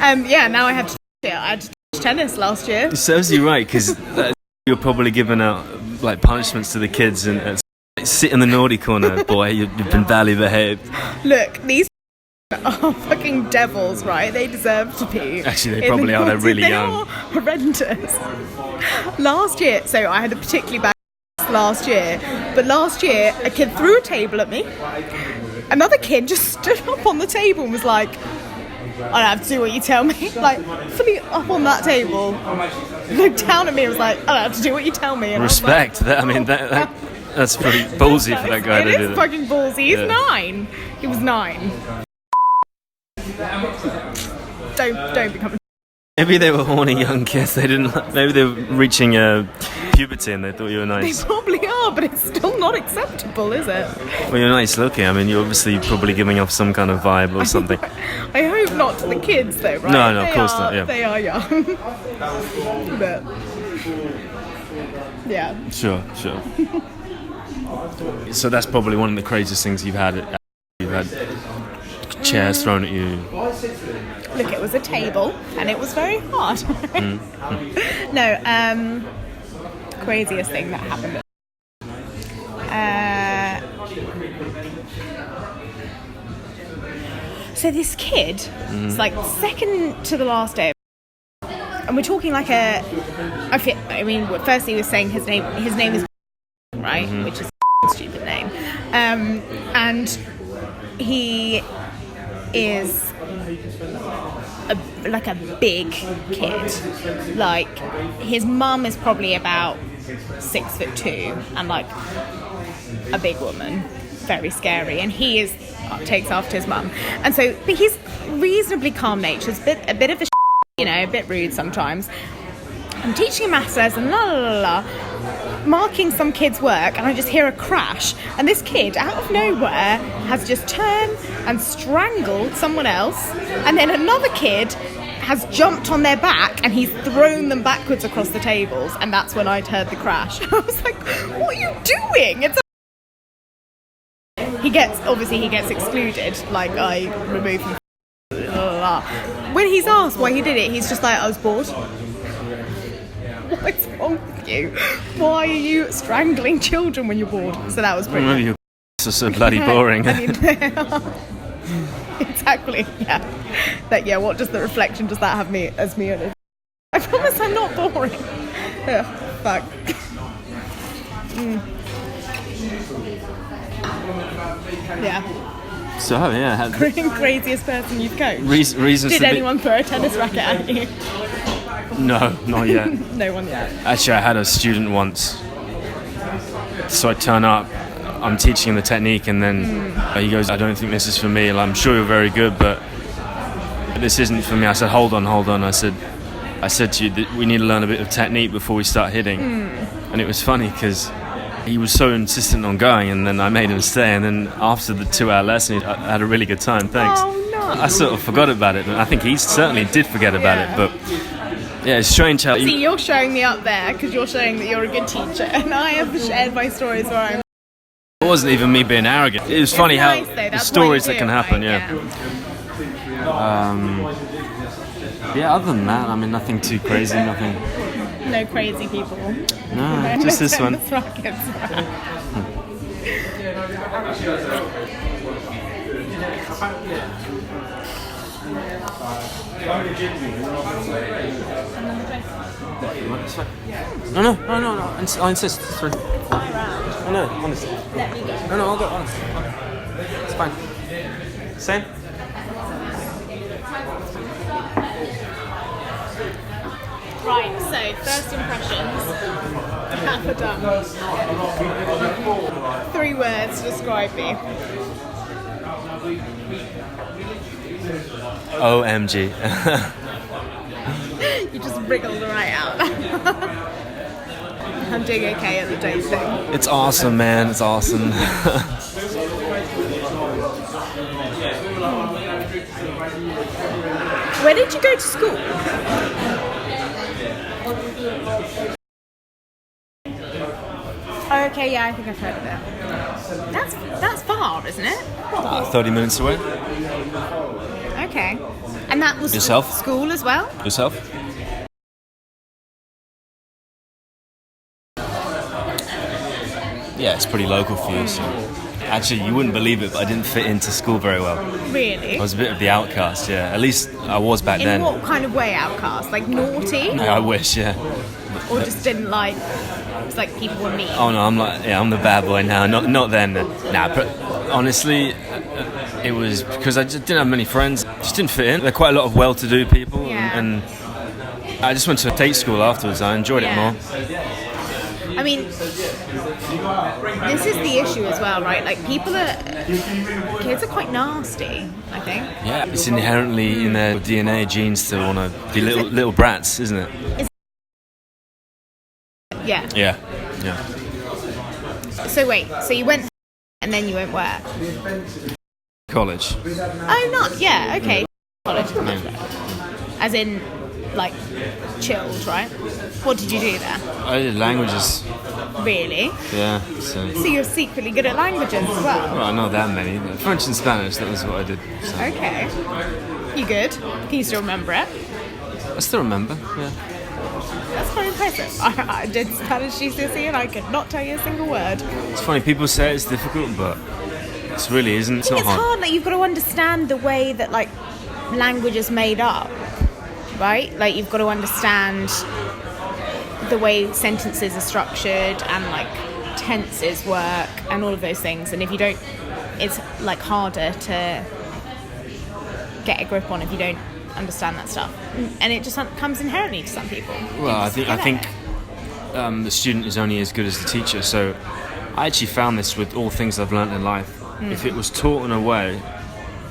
yeah. Now I have to. Yeah, I had to teach tennis last year.
It serves you right because you're probably giving out like punishments to the kids and sit in the naughty corner, boy. You've been badly behaved.
Look, these are fucking devils, right? They deserve to be.
Actually, they probably are. They're really young.
They are horrendous. Last year, so I had a particularly bad last year, but last year a kid threw a table at me. Another kid just stood up on the table and was like, I don't have to do what you tell me. Like, fully up on that table, looked down at me and was like, I don't have to do what you tell me. And
respect.
I was like,
That's pretty ballsy for that guy to do that.
It is fucking ballsy. He's 9. He was 9. Don't become.
Maybe they were horny young kids. Maybe they were reaching puberty and they thought you were nice.
They probably are, but it's still not acceptable, is it?
Well, you're nice looking. I mean, you're obviously probably giving off some kind of vibe or something.
I hope not to the kids, though, right?
No, of course not. Yeah.
They are young. But yeah.
Sure. So that's probably one of the craziest things you've had. You've had chairs thrown at you.
Look, it was a table, and it was very hard. No, craziest thing that happened. So this kid, it's like second to the last day, and we're talking like firstly we were saying his name is right, which is a stupid name, and he is like a big kid. Like his mum is probably about 6'2" and like a big woman, very scary, and he takes after his mum, and so but he's reasonably calm natured, a bit of a a bit rude sometimes. I'm teaching a maths lesson, marking some kid's work, and I just hear a crash, and this kid out of nowhere has just turned and strangled someone else, and then another kid has jumped on their back and he's thrown them backwards across the tables, and that's when I'd heard the crash. I was like, what are you doing? He gets excluded, like I remove him. When he's asked why he did it, he's just like, I was bored. What's wrong with you? Why are you strangling children when you're bored? So that was pretty.
Maybe you're so bloody boring.
I mean, exactly. Yeah. What does the reflection? Does that have me as me? I promise I'm not boring. Ugh, fuck. Yeah.
So yeah,
craziest person you've coached.
Reasons.
Did anyone throw a tennis racket at you?
No, not yet.
No one yet.
Actually, I had a student once. So I turn up I'm teaching him the technique, and then he goes, I don't think this is for me. I'm sure you're very good, but this isn't for me. I said, hold on. I said to you that we need to learn a bit of technique before we start hitting. And it was funny because he was so insistent on going, and then I made him stay, and then after the 2-hour lesson I had a really good time. Thanks.
Oh, no.
I sort of forgot about it, and I think he certainly did forget about it, but yeah, it's strange how
See, you're showing me up there because you're showing that you're a good teacher, and I have shared my stories where I'm...
It wasn't even me being arrogant. It was funny
nice,
how
though.
the stories that can happen.
Right?
Yeah, other than that, I mean, nothing too crazy, nothing.
No crazy people.
No, just this one. No. I insist. It's fine. Oh, no, honestly.
Let me go.
No, I'll go. Honestly. It's fine. Same.
Right, so first impressions. Half are done. 3 words to describe me.
OMG.
You just wriggled right out. I'm doing okay at the date thing.
It's awesome, man. It's awesome.
Where did you go to school? Oh, okay, yeah, I think I've heard of it. That's far, isn't it?
30 minutes away.
Okay. And that was
Yourself?
School as well?
Yourself? Yeah, it's pretty local for you. So. Actually, you wouldn't believe it, but I didn't fit into school very well.
Really?
I was a bit of the outcast, yeah. At least I was back then.
In what kind of way outcast? Like naughty?
Yeah, I wish, yeah.
Or just didn't like... It's like people were mean?
Oh no, I'm the bad boy now. Not then. Nah, but honestly, it was because I just didn't have many friends. Just didn't fit in. There are quite a lot of well-to-do people, and I just went to a date school afterwards. I enjoyed it more.
I mean, this is the issue as well, right? Like kids are quite nasty, I think.
Yeah, it's inherently in their DNA, genes to want to be little brats, isn't it? Yeah.
So wait, so you went and then you went where?
College.
Oh, not, yeah, okay. College. As in, like, chilled, right? What did you do there?
I did languages.
Really?
Yeah, so
you're secretly good at languages as well?
Well, not that many. French and Spanish, that was what I did. So.
Okay. You good? Can you still remember it?
I still remember, yeah.
That's quite impressive. I did Spanish GCSE and I could not tell you a single word.
It's funny, people say it's difficult, but it really isn't. It's not hard.
It's hard, like, you've got to understand the way that, like, language is made up, right? Like, you've got to understand the way sentences are structured and, like, tenses work and all of those things. And if you don't, it's, like, harder to get a grip on if you don't understand that stuff, and it just comes inherently to some people.
Well, I think the student is only as good as the teacher. So I actually found this with all things I've learned in life. If it was taught in a way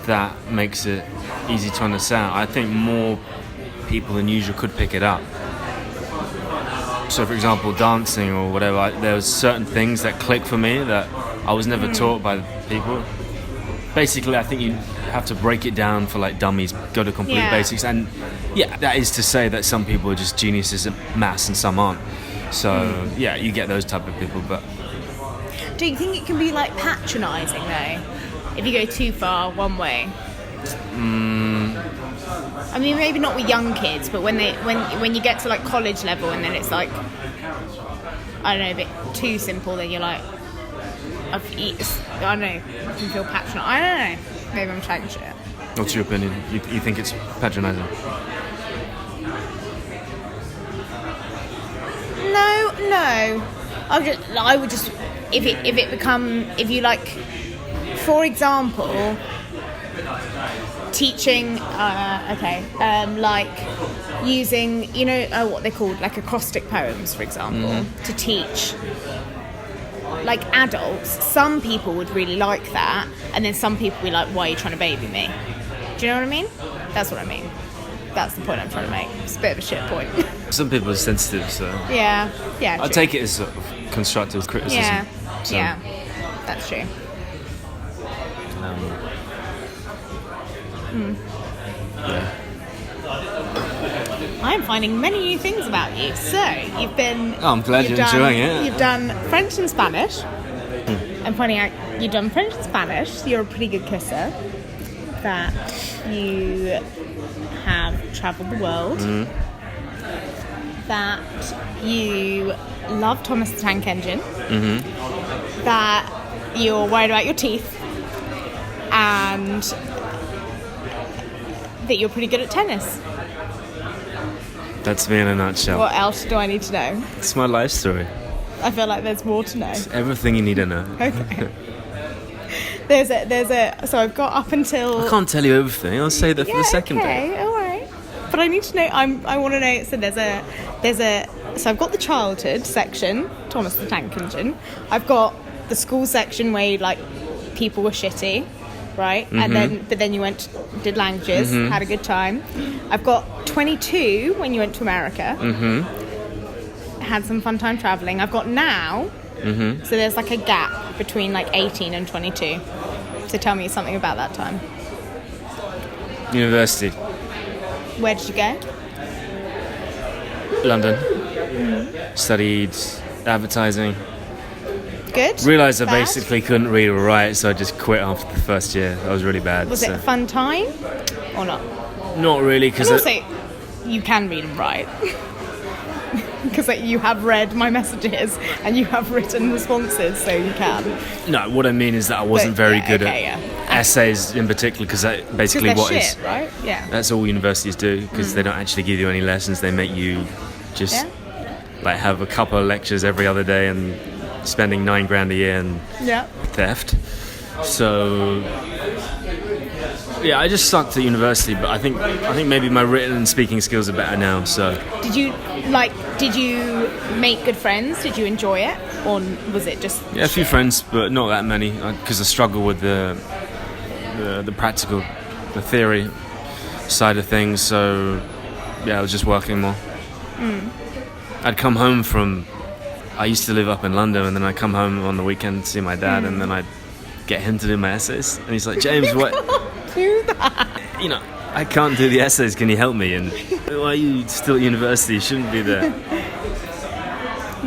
that makes it easy to understand, I think more people than usual could pick it up. So, for example, dancing or whatever, there was certain things that click for me that I was never taught by people. Basically, I think you have to break it down for like dummies, go to complete basics, and that is to say that some people are just geniuses at maths and some aren't. So you get those type of people. But
do you think it can be like patronising though, if you go too far one way? I mean, maybe not with young kids, but when you get to like college level, and then it's like, I don't know, a bit too simple, then you're like, I don't know, you can feel patronising. I don't know. Maybe I'm trying shit.
What's your opinion? You think it's patronising?
No. I would just if you like, for example, teaching, like using, what they're called, like acrostic poems, for example, to teach like adults, some people would really like that, and then some people would be like, why are you trying to baby me? Do you know what I mean? That's what I mean. That's the point I'm trying to make. It's a bit of a shit point.
Some people are sensitive, so
Yeah,
I
true.
take it as sort of constructive criticism.
Yeah,
So,
yeah, that's true.
Yeah.
I'm finding many new things about you. So, you've been...
Oh, I'm glad you're enjoying it.
You've done French and Spanish. I'm finding out you've done French and Spanish, so you're a pretty good kisser. That you have travelled the world. That you love Thomas the Tank Engine. That you're worried about your teeth. And that you're pretty good at tennis.
That's me in a nutshell.
What else do I need to know?
It's my life story.
I feel like there's more to know.
Everything you need to know.
Okay. So I've got up until...
I can't tell you everything. I'll say that for the second bit.
Okay, all right. But I need to know. I want to know. So so I've got the childhood section, Thomas the Tank Engine. I've got the school section where like people were shitty, right? And then you did languages, had a good time. I've got 22 when you went to America. Had some fun time traveling. I've got now. So there's like a gap between like 18 and 22. So tell me something about that time.
University.
Where did you go?
London. Studied advertising.
Good.
Realised I
Bad?
basically couldn't read or write, so I just quit after the first year. That was really bad.
Was it a fun time or not?
Not really, because...
And also, you can read and write. Because you have read my messages and you have written responses, so you can.
No, what I mean is that I wasn't very good at essays in particular, because that basically
Because
what
they're
is...
shit, right? Yeah.
That's all universities do, because they don't actually give you any lessons. They make you just like have a couple of lectures every other day and spending $9,000 a year and theft. So yeah, I just sucked at university, but I think maybe my written and speaking skills are better now. So
Did you make good friends? Did you enjoy it, or was it just
yeah, a few friends, but not that many, because I struggle with the practical, the theory side of things. So yeah, I was just working more. I'd come home I used to live up in London, and then I'd come home on the weekend to see my dad, and then I'd get him to do my essays, and he's like, James, what?
do that?
You know, I can't do the essays, can you help me? And why are you still at university? You shouldn't be there.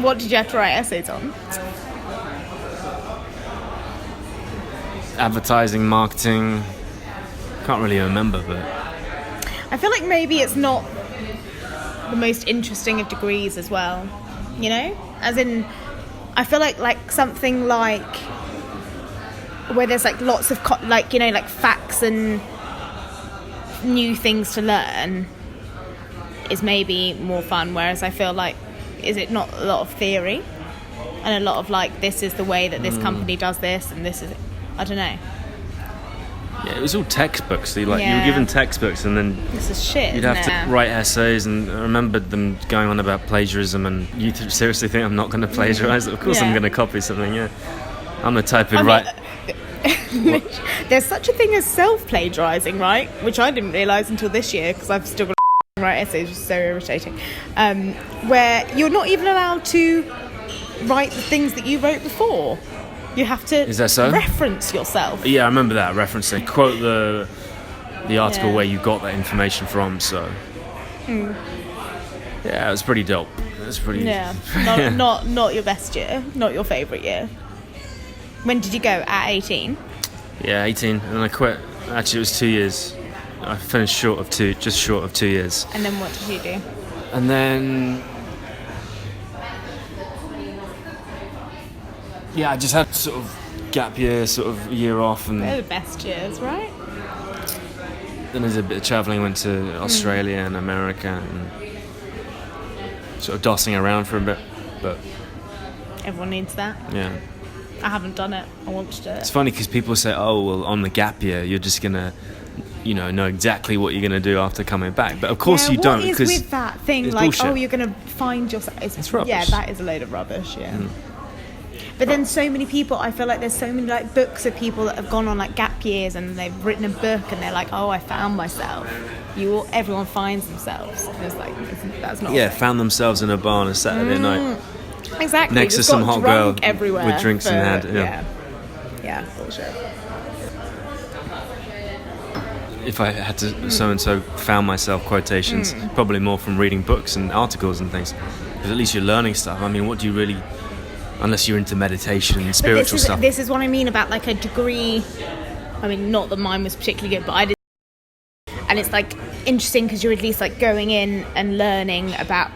What did you have to write essays on?
Advertising, marketing, can't really remember, but
I feel like maybe it's not the most interesting of degrees as well, you know? As in, I feel like something like where there's like lots of like facts and new things to learn is maybe more fun, whereas I feel like, is it not a lot of theory and a lot of like, this is the way that this company does this, and this is, I don't know.
yeah, it was all textbooks. So you were given textbooks, and then
This is shit.
you'd have to write essays, and I remembered them going on about plagiarism, and you seriously think I'm not going to plagiarise? Of course I'm going to copy something, yeah. I'm the type who write...
There's such a thing as self-plagiarising, right? Which I didn't realise until this year, because I've still got to write essays, which is so irritating. Where you're not even allowed to write the things that you wrote before. You have to
Is that so?
reference yourself.
Yeah, I remember that, referencing. Quote the article where you got that information from, so... Yeah, it was pretty dope. It was pretty...
Yeah, not your best year, not your favourite year. When did you go? At 18?
Yeah, 18, and then I quit. Actually, it was 2 years. I finished just short of 2 years.
And then what did you do?
And then... Yeah, I just had sort of gap year, sort of year off, and
They're the best years, right?
then there's a bit of travelling. Went to Australia and America, and sort of dossing around for a bit, but
Everyone needs that.
yeah.
I haven't done it. I want to do
It's
it.
funny because people say, oh, well, on the gap year, you're just going to, know exactly what you're going to do after coming back. But of course you don't.
What is
because
with that thing,
it's
like,
bullshit.
oh, you're going to find yourself...
It's rubbish.
Yeah, that is a load of rubbish, yeah. But then so many people, I feel like there's so many like books of people that have gone on like gap years and they've written a book and they're like, oh, I found myself. Everyone finds themselves. And it's like, that's not.
Yeah, found themselves in a bar on a Saturday night.
Exactly.
Next to
Just
some
got
hot girl
drunk everywhere
with drinks in hand.
Yeah, bullshit.
If I had to so-and-so found myself quotations, probably more from reading books and articles and things. Because at least you're learning stuff. I mean, what do you really... Unless you're into meditation and spiritual stuff.
This is what I mean about like a degree. I mean, not that mine was particularly good, but I did. And it's like interesting because you're at least like going in and learning about...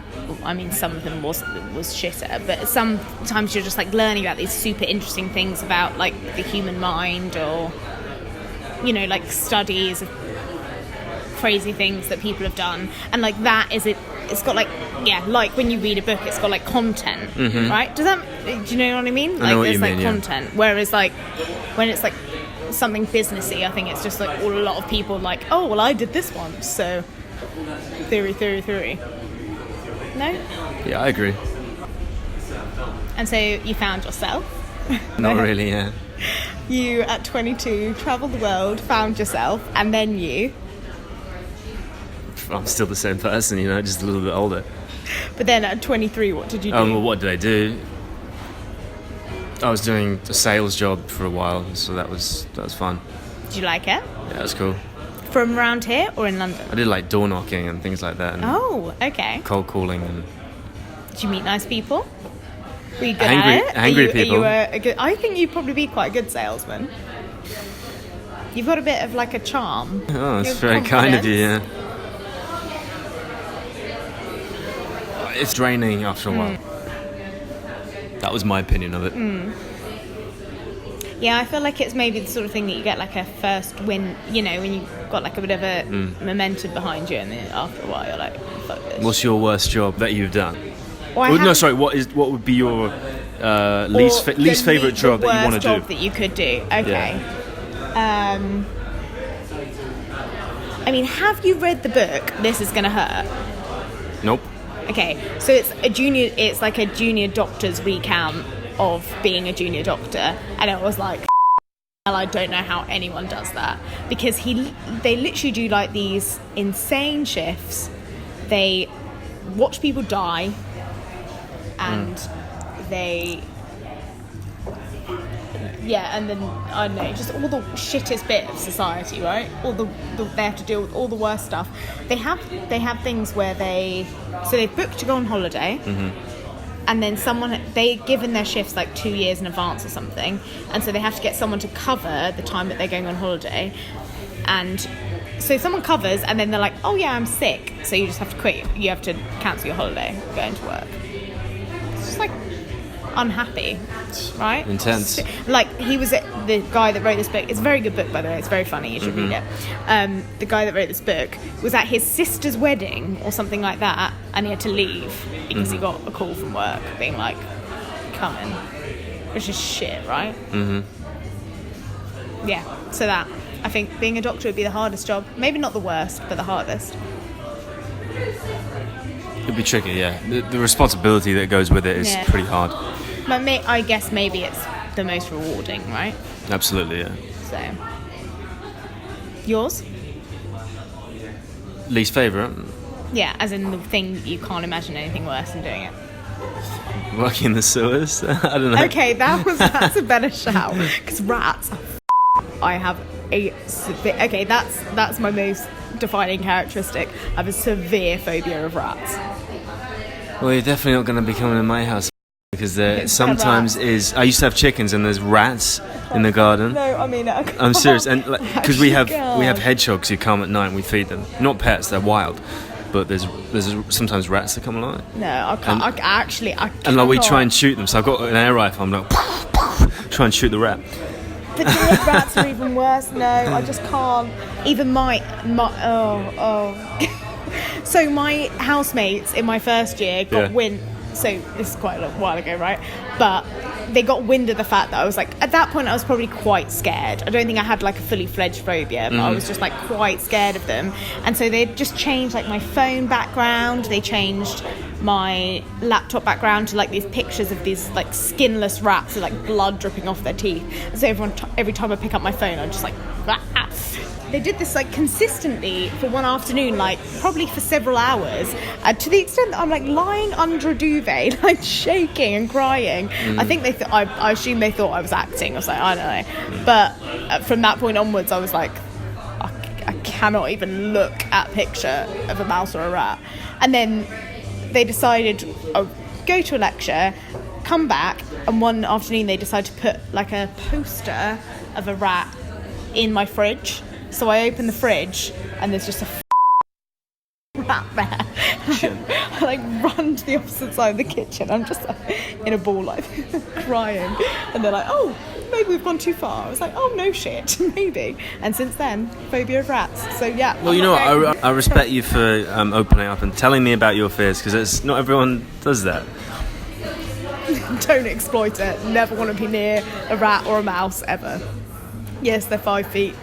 I mean, some of them was shitter, but sometimes you're just like learning about these super interesting things about like the human mind, or like studies of crazy things that people have done, and like that is it. It's got like like when you read a book, it's got like content, right? Do you know what I mean?
I know what
there's
you mean,
content. Whereas like when it's like something businessy, I think it's just like a lot of people like, oh well, I did this once, so theory. No?
Yeah, I agree.
And so you found yourself?
Not really, yeah.
You, at 22, travelled the world, found yourself, and then you...
I'm still the same person, just a little bit older.
But then at 23, what did you do?
Well, what did I do? I was doing a sales job for a while, so that was fun.
Did you like it?
Yeah, it was cool.
From around here or in London?
I did like door knocking and things like that. And
okay.
cold calling and...
Did you meet nice people? Were you good
angry,
at it?
Angry people.
I think you'd probably be quite a good salesman. You've got a bit of like a charm.
Oh, that's very kind of you, yeah. It's draining after a while. That was my opinion of it.
Yeah, I feel like it's maybe the sort of thing that you get like a first win, when you've got like a bit of a momentum behind you, and then after a while you're like, fuck this.
What's your worst job that you've done?
What
would be your least favourite job that you want to do?
Job that you could do. Okay. Yeah. I mean, have you read the book This Is Gonna Hurt?
Nope.
Okay, so it's like a junior doctor's recount of being a junior doctor, and it was like, I don't know how anyone does that, because they literally do like these insane shifts. They watch people die, and they and then I don't know, just all the shittest bit of society, right? They have to deal with all the worst stuff. They have things where they've booked to go on holiday. And then they've given their shifts like 2 years in advance or something, and so they have to get someone to cover the time that they're going on holiday. And so someone covers, and then they're like, oh yeah, I'm sick, so you just have to quit. You have to cancel your holiday, go into work. It's just like unhappy, right?
Intense.
Like the guy that wrote this book. It's a very good book, by the way. It's very funny. You should read it. The guy that wrote this book was at his sister's wedding or something like that, and he had to leave because he got a call from work being like, "Come in," which is shit, right? Yeah. So that, I think being a doctor would be the hardest job. Maybe not the worst, but the hardest.
It'd be tricky, yeah. The responsibility that goes with it is pretty hard.
But I guess maybe it's the most rewarding, right?
Absolutely, yeah.
So, yours?
Least favourite?
Yeah, as in the thing you can't imagine anything worse than doing it.
Working in the sewers? I don't know.
Okay, that's a better shout. Because rats, I have okay, that's my most defining characteristic. I have a severe phobia of rats.
Well, you're definitely not going to be coming to my house, because there sometimes is... I used to have chickens and there's rats in the garden.
No, I mean...
I'm serious, and because we have hedgehogs who come at night and we feed them. Not pets, they're wild. But there's sometimes rats that come along.
No, I can't. I can't.
And like we try and shoot them. So I've got an air rifle. I'm like, try and shoot the rat.
The dead rats are even worse. No, I just can't. Even my So my housemates in my first year got wind. So this is quite a while ago, right? But they got wind of the fact that I was like, at that point I was probably quite scared. I don't think I had like a fully fledged phobia, but I was just like quite scared of them. And so they just changed like my phone background. They changed my laptop background to like these pictures of these like skinless rats with like blood dripping off their teeth. And so every time I pick up my phone, I'm just like, ah. They did this like consistently for one afternoon, like probably for several hours, to the extent that I'm like lying under a duvet, like shaking and crying. I think I assume they thought I was acting or something, I don't know. But from that point onwards, I was like, I cannot even look at a picture of a mouse or a rat. And then they decided, go to a lecture, come back, and one afternoon they decided to put like a poster of a rat in my fridge. So I open the fridge and there's just a rat there. I like run to the opposite side of the kitchen. I'm just like in a ball, like crying. And they're like, oh, maybe we've gone too far. I was like, oh, no shit, maybe. And since then, phobia of rats. So yeah.
Well, you know what? I respect you for opening up and telling me about your fears, because not everyone does that.
Don't exploit it. Never want to be near a rat or a mouse ever. Yes, they're 5 feet,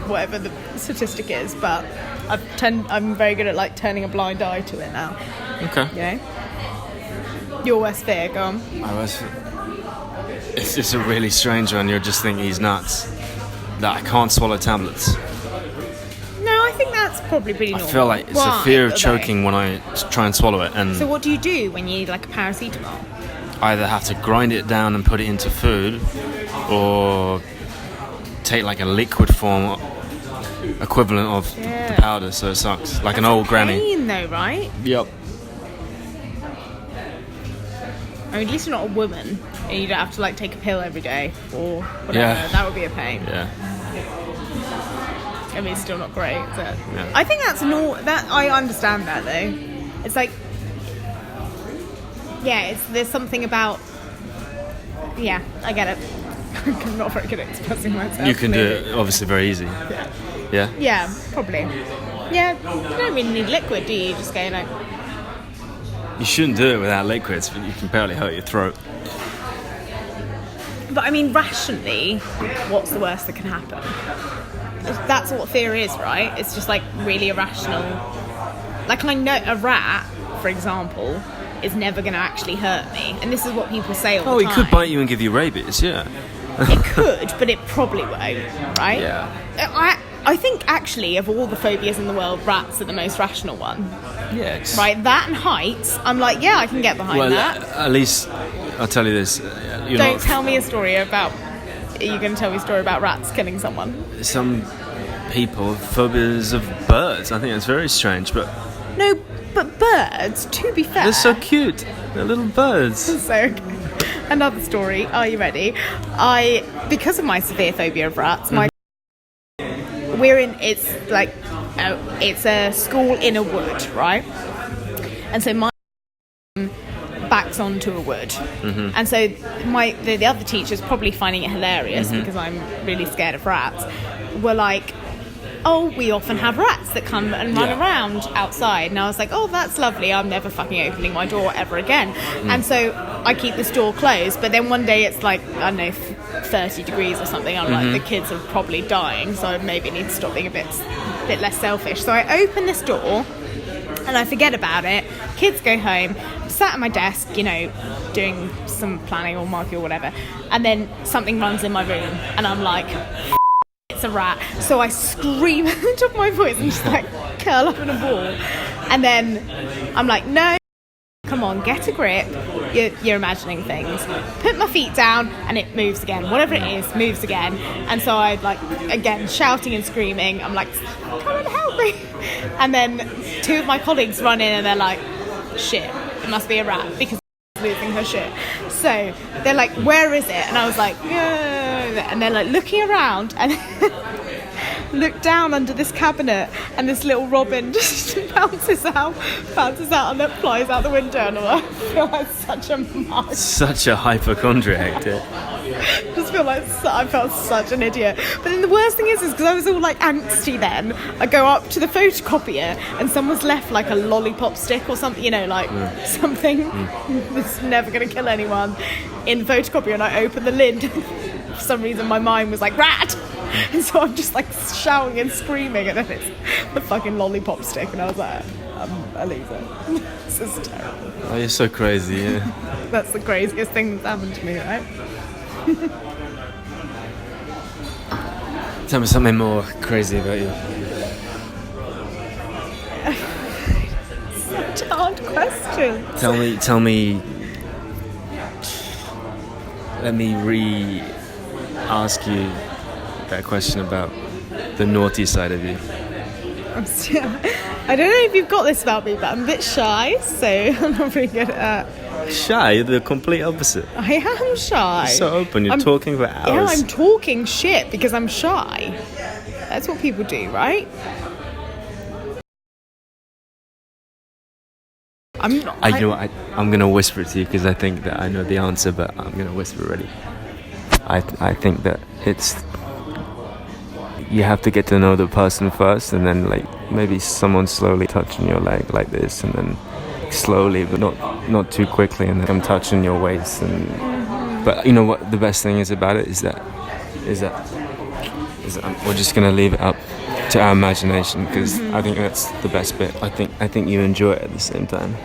whatever the statistic is, but I'm very good at like turning a blind eye to it now.
Okay.
Yeah. Your worst fear, go on.
My worst fear. It's just a really strange one. You're just thinking he's nuts. That I can't swallow tablets.
No, I think that's probably pretty normal.
I feel like it's a fear of choking when I try and swallow it. And
so what do you do when you eat like a paracetamol?
I either have to grind it down and put it into food, or take like a liquid form equivalent of the powder, so it sucks. Like
that's
an old granny.
Pain though, right?
Yep.
I mean, at least you're not a woman and you don't have to like take a pill every day or whatever.
Yeah.
That would be a pain.
Yeah.
I mean, it's still not great, is it?
Yeah.
I think that's that I understand that though. It's like, yeah, there's something about, yeah, I get it. I'm not very good at expressing myself.
You can do it, obviously, very easy.
Yeah.
Yeah?
Yeah, probably. Yeah, you don't really need liquid, do you? You just go like...
You shouldn't do it without liquids, but you can barely hurt your throat.
But I mean, rationally, what's the worst that can happen? That's what fear is, right? It's just like really irrational. Like I know a rat, for example, is never going to actually hurt me. And this is what people say all the time.
Oh, he could bite you and give you rabies, yeah.
It could, but it probably won't, right?
Yeah.
I think actually of all the phobias in the world, rats are the most rational one.
Yeah.
Right, that and heights, I'm like, yeah, I can get behind that.
At least, I'll tell you this.
Don't tell me a story about... Are you going to tell me a story about rats killing someone?
Some people have phobias of birds. I think that's very strange, but...
No, but birds, to be fair...
They're so cute. They're little birds.
So, another story. Are you ready? Because of my severe phobia of rats, it's a school in a wood, right? And so my backs onto a wood. Mm-hmm. And so the other teachers, probably finding it hilarious because I'm really scared of rats, were like, oh, we often have rats that come and run around outside. And I was like, oh, that's lovely. I'm never fucking opening my door ever again. And so I keep this door closed. But then one day it's like, I don't know, 30 degrees or something. I'm like, the kids are probably dying. So I maybe need to stop being a bit less selfish. So I open this door and I forget about it. Kids go home. I'm sat at my desk, doing some planning or marking or whatever. And then something runs in my room. And I'm like... it's a rat. So I scream at the top of my voice and just like curl up in a ball. And then I'm like, no, come on, get a grip. You're imagining things. Put my feet down and it moves again. Whatever it is, moves again. And so I again, shouting and screaming. I'm like, come and help me. And then two of my colleagues run in and they're like, shit, it must be a rat because losing her shit. So they're like, where is it? And I was like, yeah. And they're like looking around and look down under this cabinet and this little robin just bounces out and then flies out the window. And I feel like such a mug.
Such a hypochondriac, dude.
Just feel like I felt such an idiot. But then the worst thing is because I was all like angsty then, I go up to the photocopier and someone's left like a lollipop stick or something, something that's never going to kill anyone in the photocopier, and I open the lid. For some reason my mind was like, rat! And so I'm just like shouting and screaming, and then it's the fucking lollipop stick, and I was like, I'm a loser. This is terrible.
Oh, you're so crazy, yeah.
That's the craziest thing that's happened to me, right?
Tell me something more crazy about you.
Such a hard question.
Tell me. Let me re-ask you that question about the naughty side of you.
I don't know if you've got this about me, but I'm a bit shy, so I'm not really good at
Shy? You're the complete opposite.
I am shy.
You're so open. You're talking for hours.
Yeah, I'm talking shit because I'm shy. That's what people do, right? I'm not.
You know what? I'm going to whisper it to you because I think that I know the answer, but I'm going to whisper already. I think that it's... You have to get to know the person first, and then like maybe someone slowly touching your leg like this, and then slowly, but not too quickly, and then I'm touching your waist. And but you know what the best thing is about it is that we're just going to leave it up to our imagination, because I think that's the best bit. I think you enjoy it at the same time.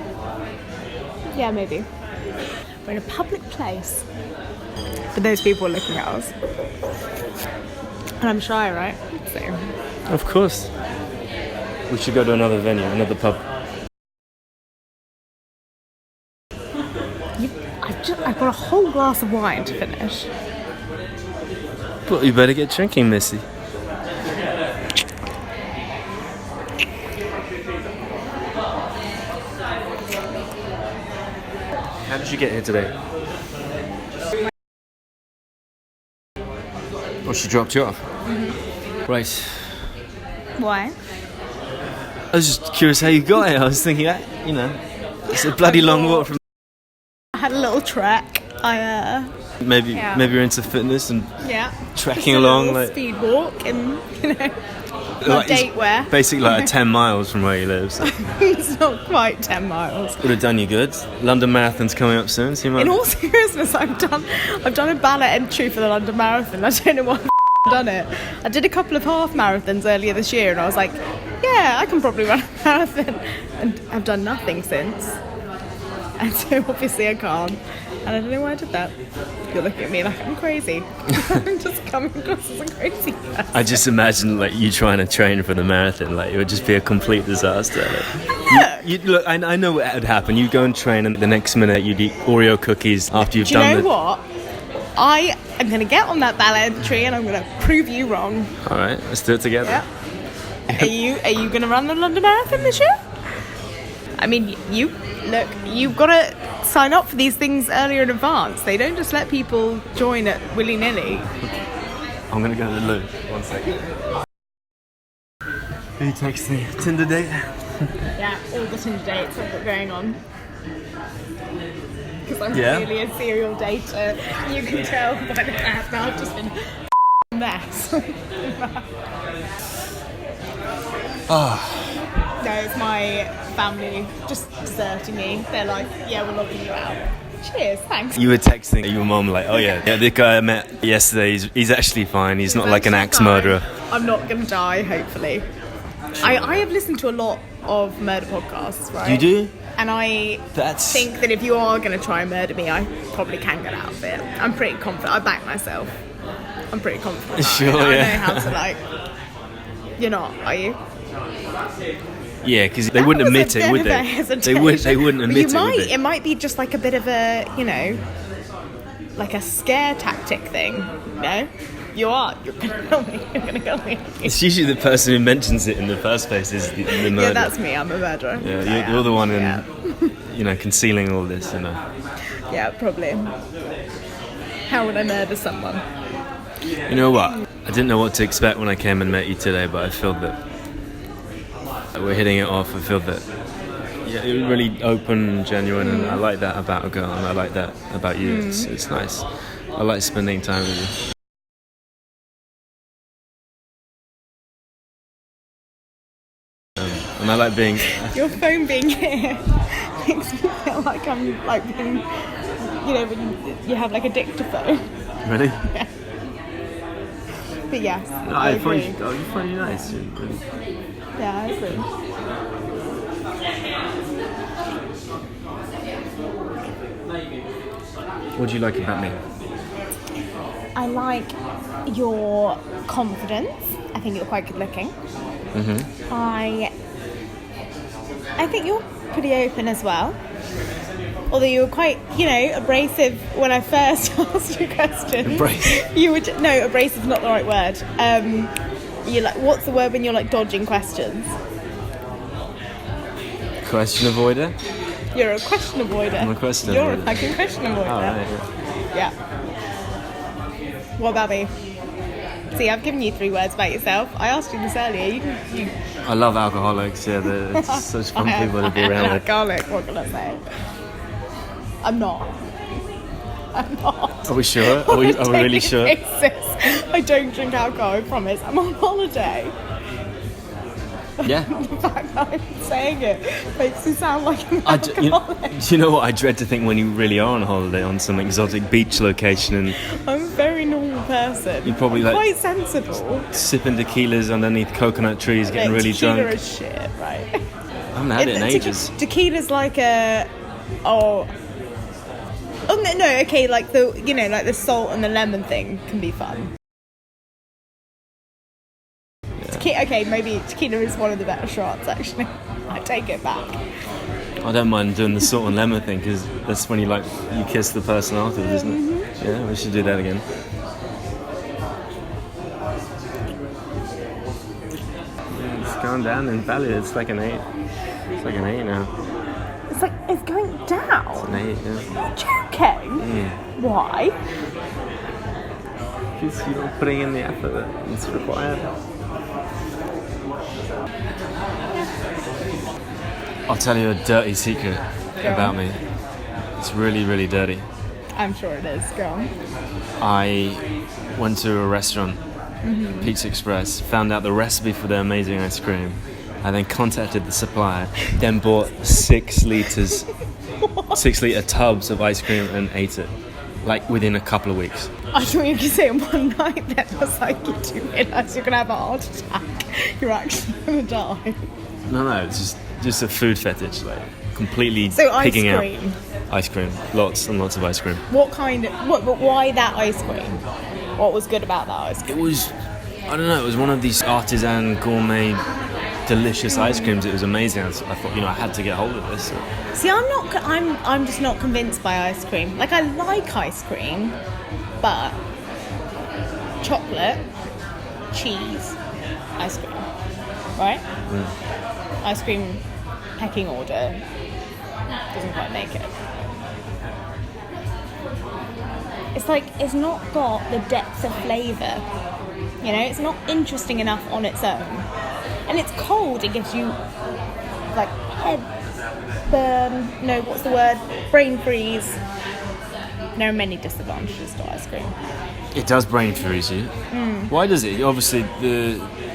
Yeah, maybe. We're in a public place, but those people are looking at us, and I'm shy, right? So
Of course. We should go to another venue, another pub.
I've got a whole glass of wine to finish.
Well, you better get drinking, Missy. How did you get here today? Oh, she dropped you off. Right.
Why?
I was just curious how you got here. I was thinking, you know, it's a bloody long walk from.
I had a little trek.
Maybe
Yeah.
maybe you're into fitness and
Yeah.
trekking
Just a
along
little
like
speed walk and my
like it's
date wear.
basically like 10 miles from where you live. So.
It's not quite 10 miles.
Would have done you good. London Marathon's coming up soon, so you might.
In all seriousness, I've done a ballot entry for the London Marathon. I don't know why I've done it. I did a couple of half marathons earlier this year, and I was like, yeah, I can probably run a marathon. And I've done nothing since. And so obviously I can't. And I don't know why I did that. You're looking at me like I'm crazy. I'm just coming across as a crazy person.
I just imagine like you trying to train for the marathon, like it would just be a complete disaster. Like, you look, I know what would happen. You go and train, and the next minute you'd eat Oreo cookies after you've
Do you
done
know what? I am going to get on that ballot entry and I'm going to prove you wrong.
All right, let's do it together.
Yeah. Are you going to run the London Marathon this year? I mean, you've got to sign up for these things earlier in advance. They don't just let people join it willy-nilly.
I'm gonna go to the loo. 1 second. Who you texting? Tinder date?
Yeah, all the Tinder dates I've got going on. Because I'm
Yeah.
really a serial dater. You can tell by the fact that I've just been a mess. No, it's my family just deserting me. They're like, yeah, we're logging you out. Cheers, thanks.
You were texting your mum like, oh yeah, the guy I met yesterday, he's actually fine. He's not like an axe murderer.
I'm not going to die, hopefully. I have listened to a lot of murder podcasts, right?
You do?
And I think that if you are going to try and murder me, I probably can get out of it. I'm pretty confident. I back myself. I'm pretty confident.
Sure,
I
yeah.
know how to like... You're not, are you?
Yeah, because they wouldn't admit it, would they? They wouldn't admit it, would they?
It might be just like a bit of a, you know, like a scare tactic thing, you know? You're gonna kill me, you're gonna kill me.
It's usually the person who mentions it in the first place is the murderer.
Yeah, that's me, I'm a murderer.
Yeah, you're the one in, concealing all this,
Yeah, probably. How would I murder someone?
You know what? I didn't know what to expect when I came and met you today, but I feel that we're hitting it off. I feel that you're really open and genuine, and I like that about a girl, and I like that about you. It's nice. I like spending time with you. And I like being...
Your phone being here makes me feel like I'm like being, you know, when you have like a dictaphone.
Really?
Yeah. But yes,
I find you nice.
Yeah, I agree.
What do you like about me?
I like your confidence. I think you're quite good looking.
Mm-hmm.
I think you're pretty open as well. Although you were quite, abrasive when I first asked you questions.
Abrasive?
No, abrasive's not the right word. You're like, what's the word when you're like dodging questions?
Question avoider?
You're a question avoider.
I'm a question
You're
avoider.
a fucking question avoider.
Oh, right,
Yeah. What about me? See, I've given you 3 words about yourself. I asked you this earlier. You
I love alcoholics. Yeah, they're such fun people to be
I am
around
an
with.
alcoholic, what can I say? I'm not.
Are we sure? Are we really sure?
I don't drink alcohol, I promise. I'm on holiday.
Yeah.
The fact that I'm saying it makes me sound like an alcoholic.
Do you know what I dread to think when you really are on holiday on some exotic beach location and
I'm a very normal person.
You're probably
I'm
like-
quite sensible.
sipping tequilas underneath coconut trees, getting
Like,
really
tequila
drunk?
is shit, right?
I haven't had it in ages.
Tequila's like okay, like like the salt and the lemon thing can be fun. Okay, maybe tequila is one of the better shots, actually. I take it back.
I don't mind doing the salt and lemon thing because that's when you kiss the person afterwards, isn't it?
Mm-hmm.
Yeah, we should do that again. Yeah, it's going down in value. It's like an 8. It's like an 8 now.
It's going down.
An 8, yeah.
You're joking? Why?
Because you're not putting in the effort that's required. I'll tell you a dirty secret about me. It's really, really dirty.
I'm sure it is. Go on.
I went to a restaurant, Pizza Express, found out the recipe for their amazing ice cream. I then contacted the supplier, then bought 6 litre tubs of ice cream and ate it, like within a couple of weeks.
I thought you could say in one night that was like you do realise you're going to have a heart attack. You're actually going to die.
No, it's just a food fetish, like completely
So ice
picking out
cream.
ice cream, lots and lots of ice cream.
But why that ice cream? What was good about that ice cream?
It was, I don't know, it was one of these artisan gourmet delicious ice creams. It was amazing. I thought, I had to get hold of this.
See, I'm just not convinced by ice cream. Like, I like ice cream, but chocolate, cheese, ice cream, right? Ice cream pecking order doesn't quite make it. It's like, it's not got the depth of flavour. It's not interesting enough on its own. And it's cold, it gives you like head burn, brain freeze. There are many disadvantages to ice cream.
It does brain freeze you. Why does it? Obviously,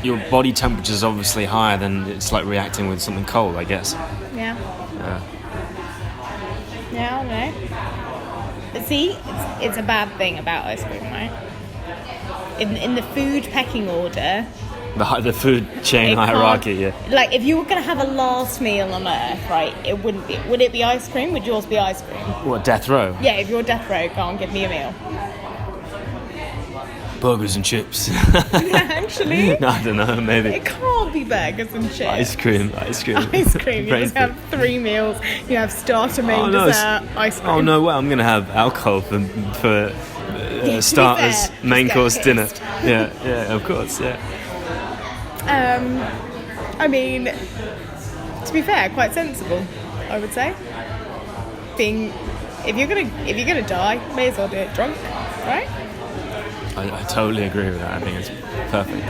your body temperature is obviously higher than it's like reacting with something cold, I guess.
Yeah, I don't know. But see, it's a bad thing about ice cream, right? In the food pecking order,
The food chain hierarchy, yeah.
Like, if you were going to have a last meal on Earth, right, would it be ice cream? Would yours be ice cream?
What, death row?
Yeah, if you're death row, go on, give me a meal.
Burgers and chips.
Actually,
No, I don't know, maybe.
it can't be burgers and chips.
Ice cream.
Ice cream. You
Brain
just have 3 meals. You have starter, main, dessert, ice cream.
Oh, no way, I'm going to have alcohol for starters,
fair,
main
just
course,
get
dinner.
pissed.
Yeah, of course, yeah.
I mean, to be fair, quite sensible, I would say. If you're gonna die, may as well do it drunk, right?
I totally agree with that. I think it's perfect.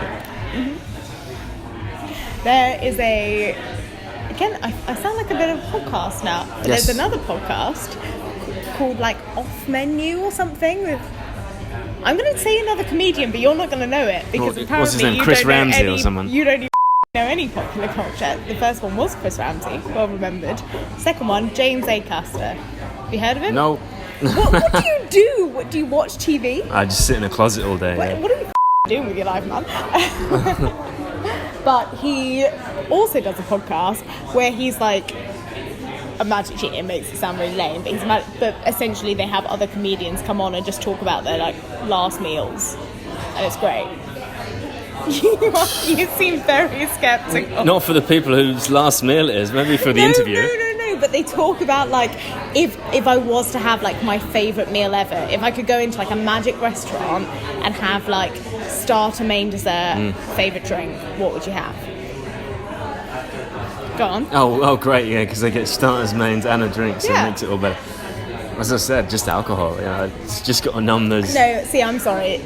There is I sound like a bit of a podcast now, but
Yes.
There's another podcast called like Off Menu or something with, I'm going to say another comedian, but you're not going to know it because apparently
what's his name?
you
Chris
don't know
Ramsay
any,
or someone?
You don't even know any popular culture. The first one was Chris Ramsay, well remembered. Second one, James Acaster. Have you heard of him?
No,
What do you do? What, do you watch TV?
I just sit in a closet all day. Yeah.
What are you doing with your life, man? But he also does a podcast where he's like a magic genie. It makes it sound really lame, but essentially they have other comedians come on and just talk about their like last meals, and it's great. You seem very skeptical.
Not for the people whose last meal it is, maybe for the interview.
No, but they talk about like if I was to have like my favourite meal ever, if I could go into like a magic restaurant and have like starter, main, dessert, favourite drink, what would you have? Go on.
Oh, great, yeah, because they get starters, mains, and a drink, so
Yeah.
it makes it all better. As I said, just alcohol, you know, it's just got to numb those...
No, see, I'm sorry.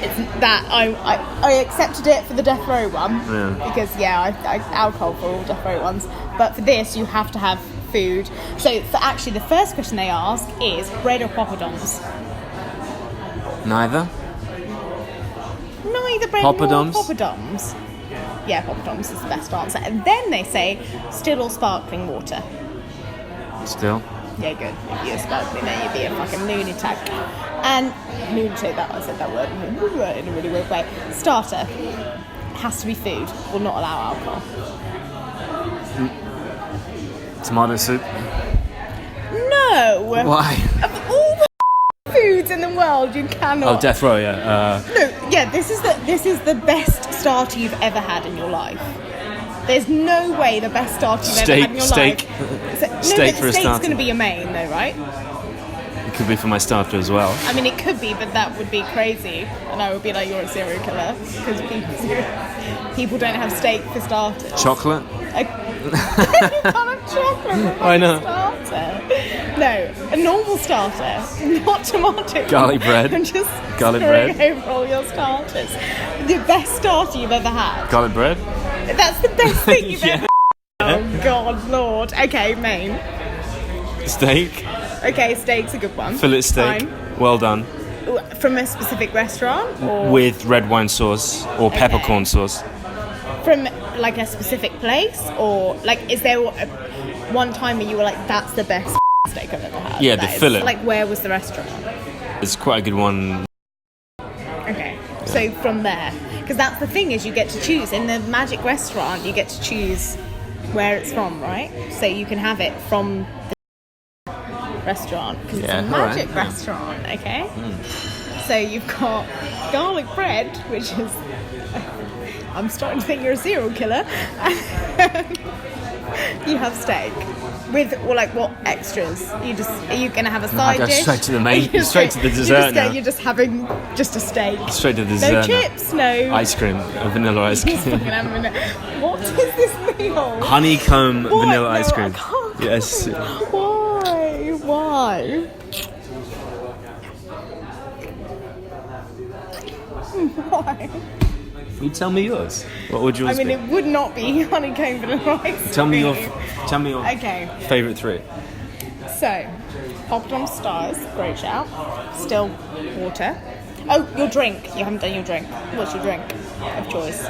It's that I accepted it for the death row one because I alcohol for all death row ones, but for this you have to have food. So for actually the first question they ask is bread or poppadoms.
Neither?
Neither bread
Poppadoms?
nor poppadoms. Yeah, poppadoms is the best answer. And then they say still or sparkling water.
Still?
Yeah, good. If you're sparkling, then you'd be a fucking lunatic. And lunatic, I said that word in a really weird way. Starter has to be food. Will not allow alcohol.
Tomato soup?
No.
Why?
Of all the foods in the world, you cannot.
Oh, death row, yeah.
No, yeah. This is the best starter you've ever had in your life. There's no way the best starter you've ever had in your
steak.
life.
Steak for a
Steak's
starter.
going to be your main, though, right?
It could be for my starter as well.
I mean, it could be, but that would be crazy, and I would be like, you're a serial killer because people don't have steak for starters.
Chocolate?
You can't have chocolate for
I know.
starter. No, a normal starter, not tomato.
Garlic bread.
I'm just
Garlic
screwing
bread.
over all your starters. The best starter you've ever had.
Garlic bread?
That's the best thing you've
Yeah.
ever had. Oh, God, Lord. Okay, main.
Steak?
Okay, steak's a good one.
Fillet steak?
Fine.
Well done.
From a specific restaurant? Or
With red wine sauce or peppercorn sauce.
from like a specific place? Or like, is there one time where you were like, that's the best steak I've ever had?
Yeah,
That
the
is-
fillet.
Like, where was the restaurant?
It's quite a good one.
Okay, so from there. Because that's the thing, is you get to choose. In the magic restaurant, you get to choose where it's from, right? So you can have it from the restaurant. Because
Yeah,
it's a
alright,
magic
yeah.
restaurant, okay? So you've got garlic bread, which is... I'm starting to think you're a serial killer. You have steak. With, or like, what extras? Are you going to have a side
go
dish?
straight to the main-
Are you
straight to the dessert now.
You're just having just a steak.
Straight to the
No
dessert. now.
chips, no.
Ice cream, vanilla ice
He's
cream.
fucking having it. What is this meal?
Honeycomb
What?
vanilla
No,
ice
I
cream.
can't.
Yes.
Why? Why?
You tell me yours. What would yours
I mean,
be?
it would not be honeycomb vanilla ice
Tell me your
cream. Okay.
favourite three.
So, poppadom stars, great shout. Still water. Oh, your drink. You haven't done your drink. What's your drink of choice?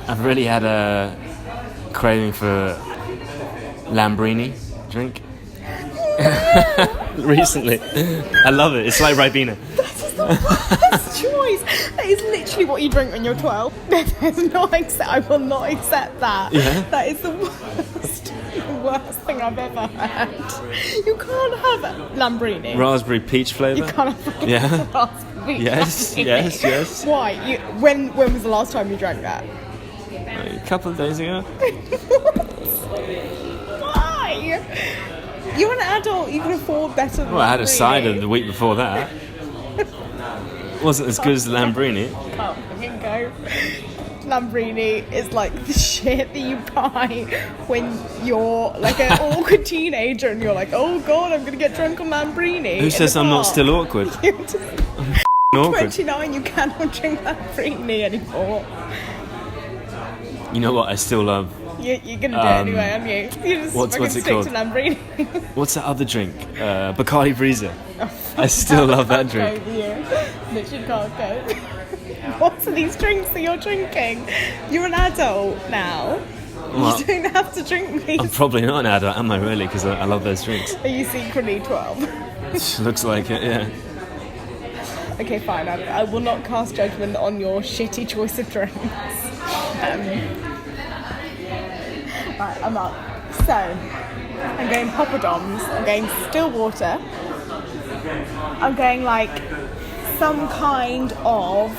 I've really had a craving for Lambrini drink. Recently. I love it. It's like Ribena.
That is the worst choice. That is literally what you drink when you're 12. I will not accept that.
Yeah?
That is the worst thing I've ever had. You can't have Lambrini.
Raspberry peach flavour.
You can't have
Yeah.
raspberry
Yes,
Lambrini.
yes.
Why? When was the last time you drank that?
A couple of days ago.
Why? You're an adult. You can afford better than
Well, I had a
Lambrini.
cider the week before that. Wasn't as good as the Lambrini.
Can't fucking go. Lambrini is like the shit that you buy when you're like an awkward teenager and you're like, oh god, I'm gonna get drunk on Lambrini.
Who says I'm not still awkward?
You're just
Awkward.
29, you cannot drink Lambrini anymore.
You know what I still love?
You're gonna do it anyway, aren't you? You just
what's
fucking
it
stick
called?
to Lambrini.
What's that other drink? Bacardi Breezer. I still love that drink.
Literally can't go. What are these drinks that you're drinking? You're an adult now.
Well,
You don't have to drink these.
I'm probably not an adult, am I really? Because I love those drinks.
Are you secretly 12?
Looks like it, yeah.
Okay, fine. I will not cast judgment on your shitty choice of drinks. Right, I'm up. So, I'm going poppadoms, I'm going Stillwater, I'm going like some kind of...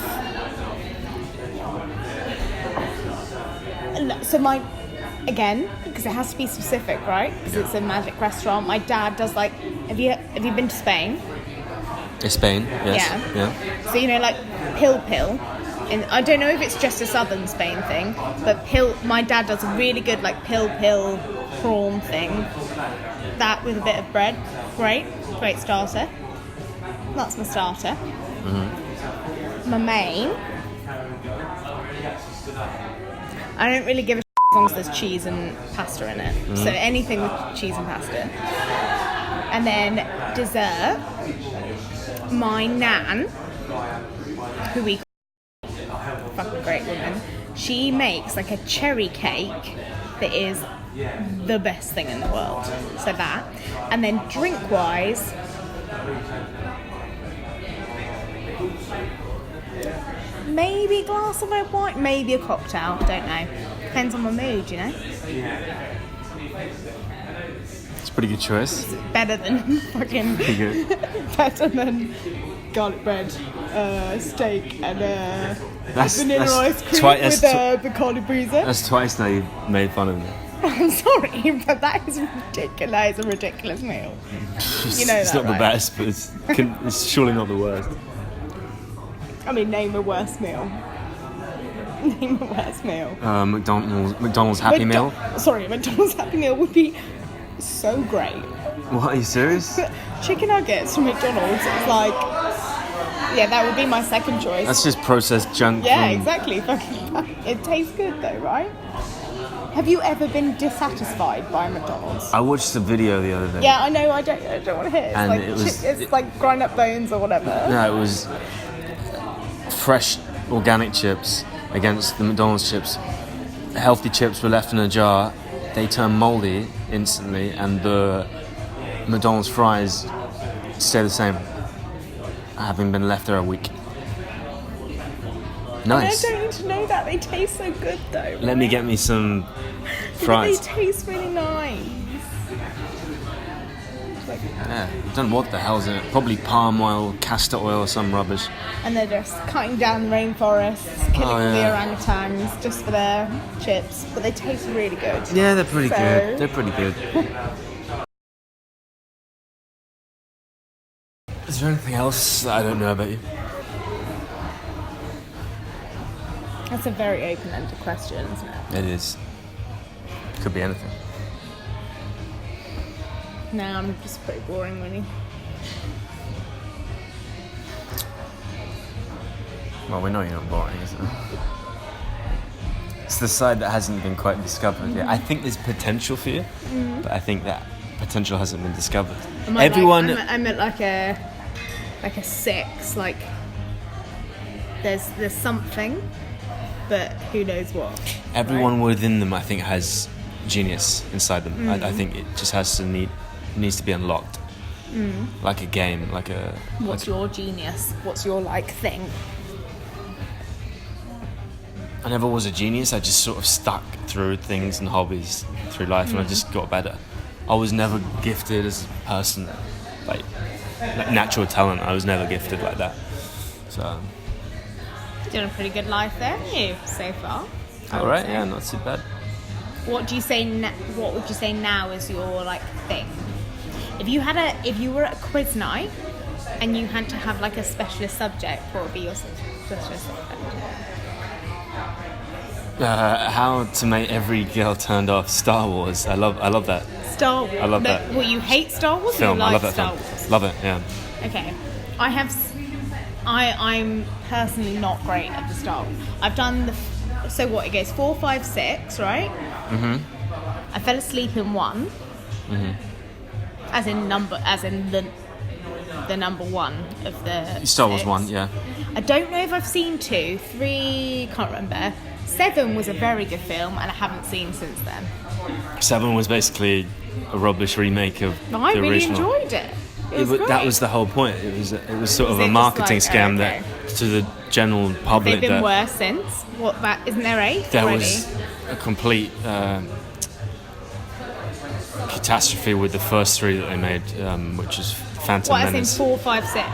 So again, because it has to be specific, right? Because it's a magic restaurant. My dad does like... Have you been to Spain?
Spain, yes. Yeah.
So, you know, like pill. And I don't know if it's just a southern Spain thing, but my dad does a really good like pill prawn thing. That with a bit of bread, great starter. That's my starter. My main, I don't really give a shit as long as there's cheese and pasta in it. So anything with cheese and pasta. And then dessert, my nan, who we fucking great woman, she makes like a cherry cake that is the best thing in the world. So that. And then drink wise, maybe a glass of red wine, maybe a cocktail, don't know. Depends on my mood, you know.
It's a pretty good choice.
It's better than fucking better than garlic bread, steak and vanilla ice cream with Bacardi Breezer.
That's twice now you made fun of me.
I'm sorry, but that is ridiculous. That is a ridiculous meal. You know
it's
that,
not the best, but it's surely not the worst.
I mean, name a worse meal. Name a worse meal.
McDonald's Happy Meal.
Sorry, McDonald's Happy Meal would be so great.
What, are you serious?
Chicken nuggets from McDonald's is like... Yeah, that would be my second choice.
That's just processed junk.
Yeah, exactly. It tastes good though, right? Have you ever been dissatisfied by McDonald's?
I watched the video the other day.
Yeah, I know. I don't want to hear it.
And
it's like grind up bones or whatever.
No, it was fresh organic chips against the McDonald's chips. Healthy chips were left in a jar. They turned mouldy instantly, and the McDonald's fries stay the same, having been left there a week. Nice.
I don't need to know that. They taste so good though.
Let me get me some fries.
They taste really nice.
Yeah, I don't know what the hell's in it. Probably palm oil, castor oil, or some rubbish.
And they're just cutting down the rainforests, killing the orangutans just for their chips. But they taste really good.
Yeah, they're pretty good. They're pretty good. Is there anything else that I don't know about you?
That's a very open-ended question, isn't it?
It is. Could be anything.
No, I'm just pretty boring, really.
Well, we know you're not boring, isn't it? It's the side that hasn't been quite discovered yet. I think there's potential for you, but I think that potential hasn't been discovered.
I'm at like a 6. Like there's something, but who knows what.
Everyone within them, I think, has genius inside them. I think it just needs to be unlocked. Like a game, like a...
What's your genius? What's your, thing?
I never was a genius. I just sort of stuck through things and hobbies through life, and I just got better. I was never gifted as a person, like natural talent. I was never gifted like that. So...
Doing a pretty good life there, haven't you, so far?
All right, yeah, not too bad.
What would you say now is your thing? If you were at a quiz night and you had to have a specialist subject, what would be your specialist subject?
How to make every girl turned off. Star Wars. I love that.
Star Wars.
I love that.
Well, you hate Star Wars.
Film.
Or you like
I love that
Star
film.
Wars?
Love it. Yeah.
Okay. I'm personally not great at the Star Wars. I've done it goes 4, 5, 6, right? I fell asleep in 1. As in the number 1 of the
Star Wars
6.
1, yeah.
I don't know if I've seen 2, 3, can't remember. 7 was a very good film, and I haven't seen since then.
7 was basically a rubbish remake of the original.
I really enjoyed it.
That was the whole point. It was sort of a marketing scam that to the general public.
They've been worse since. Isn't there 8?
There
already?
was a complete catastrophe with the first three that they made, which is Phantom
What, as in
Menace.
4, 5, 6?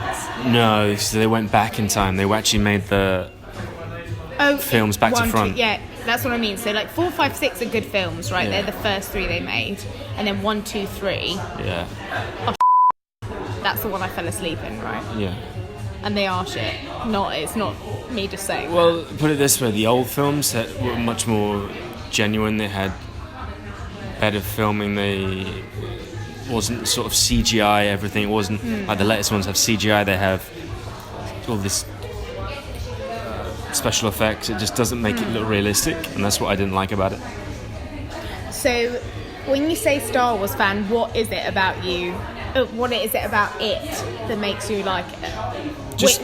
No, so they went back in time. They actually made the films back to
1,
front.
2, yeah, that's what I mean. So like 4, 5, 6 are good films, right?
Yeah.
They're the first 3 they made, and then 1, 2, 3.
Yeah,
That's the one I fell asleep in, right?
yeah.
And they are shit. It's not me just saying.
Well, put it this way: the old films that were much more genuine. They had better filming. They wasn't sort of CGI. Everything it wasn't like the latest ones have CGI. They have all this special effects. It just doesn't make it look realistic, and that's what I didn't like about it.
So, when you say Star Wars fan, what is it about you? What is it about it that makes you like it?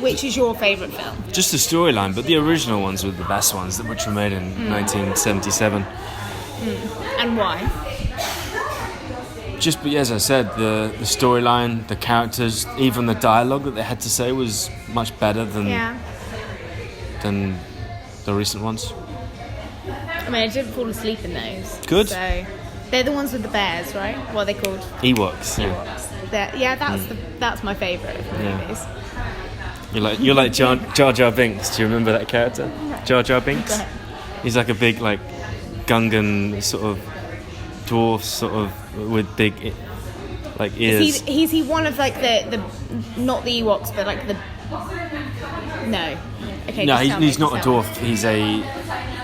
Which is your favourite film?
Just the storyline, but the original ones were the best ones, which were made in 1977.
And why?
Just, but as I said, the storyline, the characters, even the dialogue that they had to say was much better than the recent ones.
I mean, I didn't fall asleep in those.
Good.
So they're the ones with the bears, right? What are they called?
Ewoks. Yeah.
That's my favourite of the
Yeah.
movies.
You're like Jar Jar Binks. Do you remember that character? Jar Jar Binks.
Go ahead.
He's like a big like Gungan sort of dwarf, sort of with big like ears.
Is he one of like the not the Ewoks, but like the no? Okay.
No,
just tell me,
he's not a
just tell me.
dwarf. He's I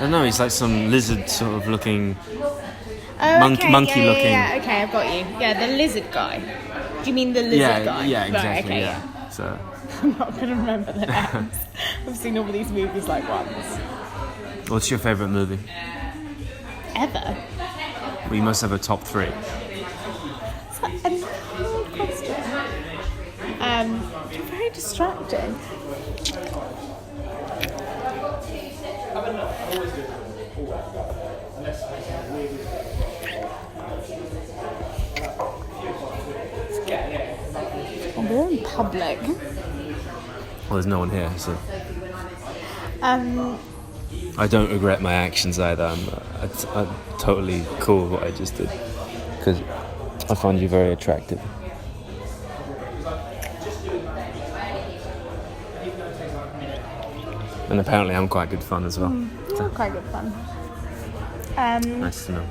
don't know. He's like some lizard sort of looking.
Oh,
monkey
yeah,
looking.
Yeah, okay, I've got you. Yeah, the lizard guy. Do you mean the lizard guy?
Yeah,
Right,
exactly.
okay,
Yeah. So.
I'm not going to remember the names. I've seen all of these movies like once.
What's your favourite movie?
Ever?
We must have a top 3.
It's like a hard question. Very distracting. We're in public.
Well, there's no one here, so
Um,
I don't regret my actions either. I'm totally cool with what I just did because I find you very attractive. And apparently I'm quite good fun as well.
You're quite good fun.
Nice to know.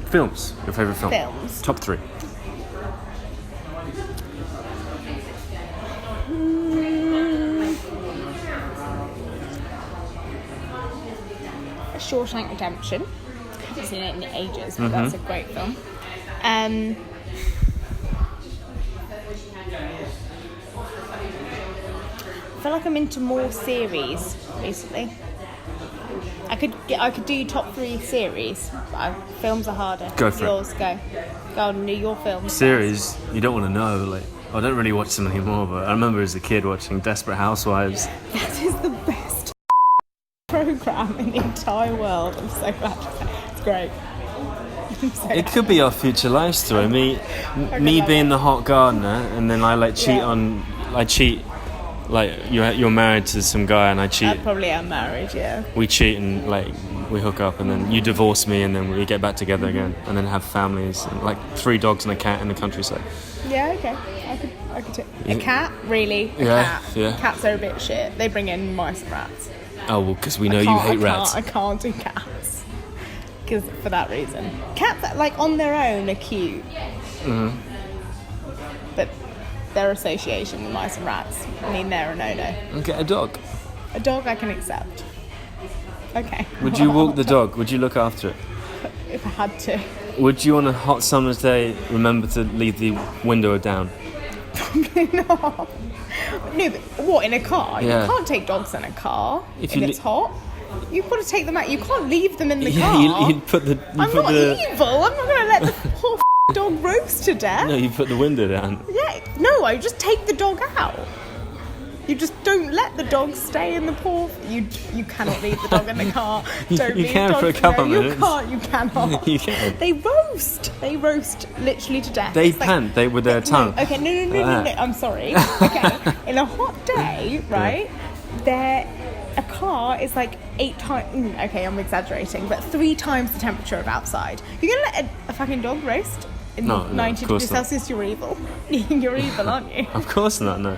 Films. Your favourite film?
Films.
Top 3.
Shawshank Redemption. I haven't seen it in ages, but that's a great film. I feel like I'm into more series recently. I could do top 3 series, but films are harder.
Go for it.
Yours, go. Go on, do your films.
Series, you don't want to know. Like, I don't really watch them anymore, but I remember as a kid watching Desperate Housewives.
That is the best program in the entire world. I'm so glad to say. It's great.
It could be our future life story. Me being the hot gardener, and then I like cheat on. I cheat. Like you're married to some guy, and I cheat.
I probably am married, yeah.
We cheat and like we hook up, and then you divorce me, and then we get back together again, and then have families, and like 3 dogs and a cat in the countryside.
Yeah, okay. I could take a cat, really.
Yeah,
Cat.
yeah.
Cats are a bit shit. They bring in mice and rats.
Oh well, because we know you hate rats.
I can't do cats. Because for that reason, cats like on their own are cute.
Mm-hmm.
But their association with mice and rats, I mean, they're a no-no.
And get a dog.
A dog I can accept. Okay.
Would you walk the dog? Would you look after it?
If I had to.
Would you on a hot summer's day remember to leave the window down?
Probably not. No, but what, in a car?
Yeah.
You can't take dogs in a car if
you
it's hot. You've got to take them out. You can't leave them in the
Yeah,
car.
you'd put the.
I'm not evil. I'm not going to let the poor dog roast to death.
No, you put the window down.
Yeah, no, I just take the dog out. You just don't let the dog stay in the poor. You cannot leave the dog in the car. Don't
You
leave
can
dogs
for a couple
no,
minutes.
You can't. You cannot.
You can.
They roast literally to death.
They
It's like-
pant. They with their tongue.
No, okay, no. I'm sorry. Okay, in a hot day, right? a car is like 8 times, okay, I'm exaggerating, but 3 times the temperature of outside. You're gonna let a fucking dog roast in
No,
90
of course
degrees
not.
Celsius? You're evil. You're evil, aren't you?
Of course not, no.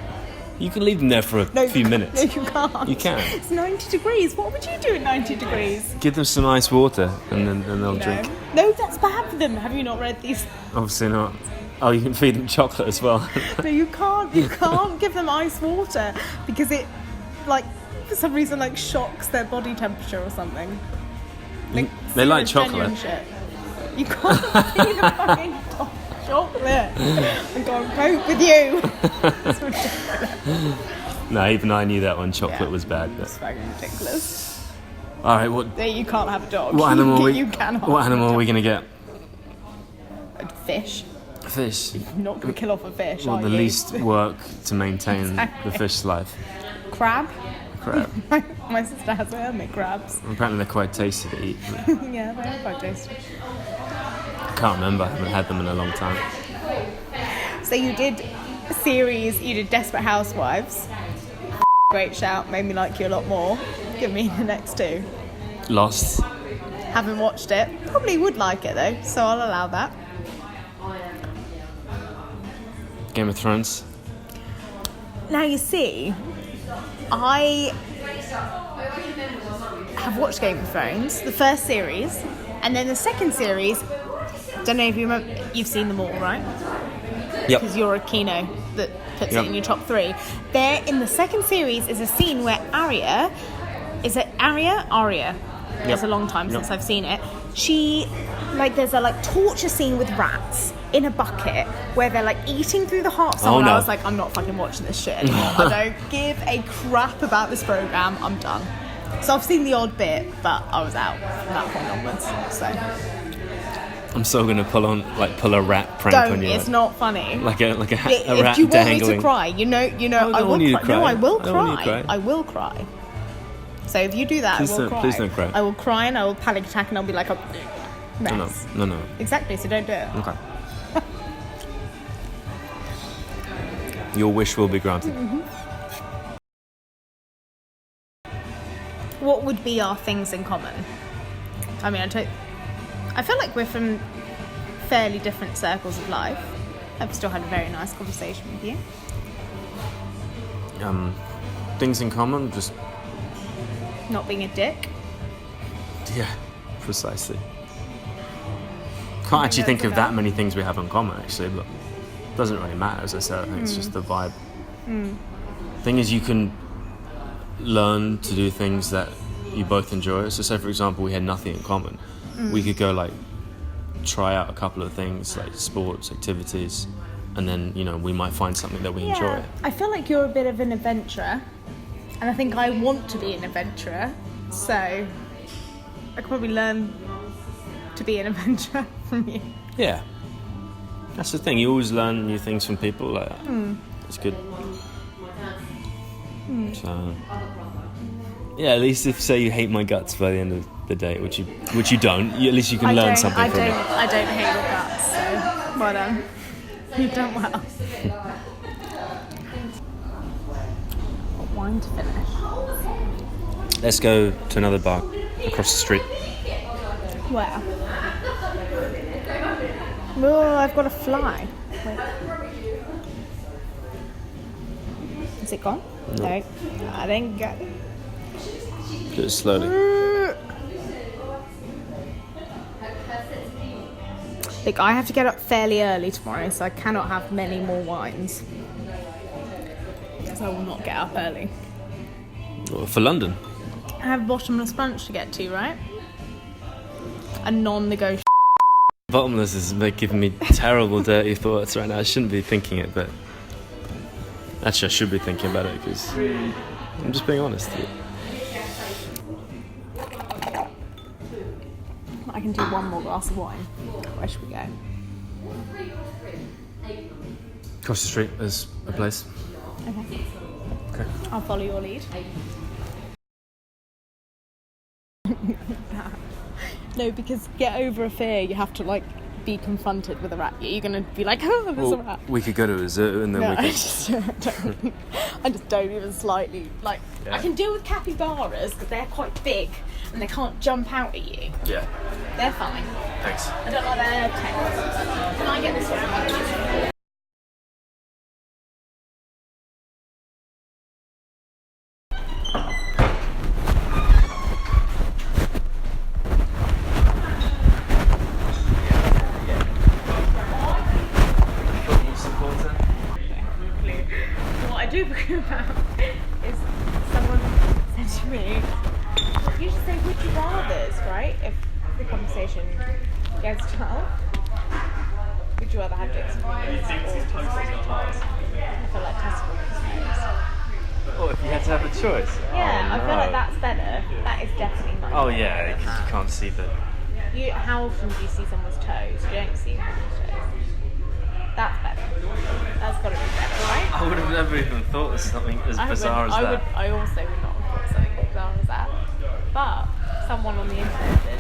You can leave them there for a few minutes.
No, you can't.
You can.
It's 90 degrees. What would you do at 90 degrees?
Give them some ice water and then they'll drink.
No, that's bad for them. Have you not read these?
Obviously not. Oh, you can feed them chocolate as well.
No, you can't. You can't give them ice water because it, like, for some reason, like, shocks their body temperature or something. Like,
They like
genuine
chocolate.
Shit. You can't feed a fucking dog chocolate and go and cope with you. It's ridiculous.
No, even I knew that one. Chocolate
Yeah.
was bad.
It's
But...
fucking ridiculous.
All right, what
You can't have a dog.
what animal
You cannot.
what animal are we gonna get?
Fish.
Fish.
You're not going to kill off a fish,
Well,
are
the
you?
least work to maintain
Exactly.
the fish's life.
Crab.
Crab.
My sister has hermit crabs.
Apparently they're quite tasty to eat. But
Yeah, they are quite tasty.
I can't remember. I haven't had them in a long time.
So you did a series, you did Desperate Housewives. Great shout, made me like you a lot more. Give me the next 2.
Lost.
Haven't watched it. Probably would like it though, so I'll allow that.
Game of Thrones.
Now you see, I have watched Game of Thrones, the first series, and then the second series. Don't know if you remember. You've seen them all, right?
Yep.
Because you're a Kino that puts
Yep.
it in your top 3. There, in the second series, is a scene where Arya. Is it Arya? Arya. It's a long time since I've seen it. She, like, there's a like torture scene with rats in a bucket where they're like eating through the heart of someone.
Oh, no.
I was like, I'm not fucking watching this shit anymore. I don't give a crap about this program. I'm done. So I've seen the odd bit, but I was out from that point onwards. So
I'm so gonna pull a rat prank on
don't.
you.
It's not funny.
Like a rat
If you want
dangling.
me to cry, you know,
I don't
I will
want you to
cry. No,
cry.
I will
I don't want you to
cry.
cry.
I will cry. So if you do that,
Please
I will
don't-
cry.
please don't cry.
I will cry and I will panic attack and I'll be like a mess.
No.
Exactly. So don't do it.
Okay. Your wish will be granted.
What would be our things in common? I mean, I feel like we're from fairly different circles of life. I've still had a very nice conversation with you.
Things in common, just
Not being a dick.
yeah, precisely. Can't actually think of that many things we have in common, actually, but it doesn't really matter. As I said, I think it's just the vibe. Thing is, you can learn to do things that you both enjoy. So, say for example, we had nothing in common. We could go like try out a couple of things like sports, activities, and then we might find something that we enjoy.
I feel like you're a bit of an adventurer, and I think I want to be an adventurer. So I could probably learn to be an adventurer from you.
Yeah, that's the thing. You always learn new things from people like that. It's good. So, yeah, at least if say you hate my guts by the end of the day, which you don't, at least you can learn something from it.
I don't hate your guts, so well done. You've done well. Wine to finish.
Let's go to another bar across the street.
Where? Oh, I've got a fly. Wait. Is it gone? No. I didn't get it.
Do it slowly.
Look, I have to get up fairly early tomorrow, so I cannot have many more wines. Because I will not get up early.
Well, for London.
I have bottomless brunch to get to, right? A non-negotiable.
Bottomless is giving me terrible, dirty thoughts right now. I shouldn't be thinking it, but actually I should be thinking about it because I'm just being honest.
I can do one more glass of wine. Where should we go?
Across the street, there's a place. Okay.
I'll follow your lead. No, because get over a fear, you have to like be confronted with a rat? You're going to be like, oh, there's a rat.
We could go to a zoo and then
No,
we
I
could.
just don't even slightly like.
Yeah.
I can deal with capybaras because they're quite big and they can't jump out at you.
Yeah.
They're fine.
Thanks.
I don't like their tails. Can I get this one?
Football supporter.
What I do worry about is someone said to me, you should say would you rather's, right? If the conversation goes to hell. Would you rather have dicks and fingers or testicles and toes? I feel like testicles and toes.
Oh, if you had to have a choice.
Yeah, I feel
no.
like that's better. That is definitely my
Oh yeah, because you can't see the.
How often do you see someone's toes? You don't see someone's toes. That's better. That's got to be better, right?
I would have never even thought of something as bizarre as that.
I also would not have thought something as bizarre as that. But someone on the internet did.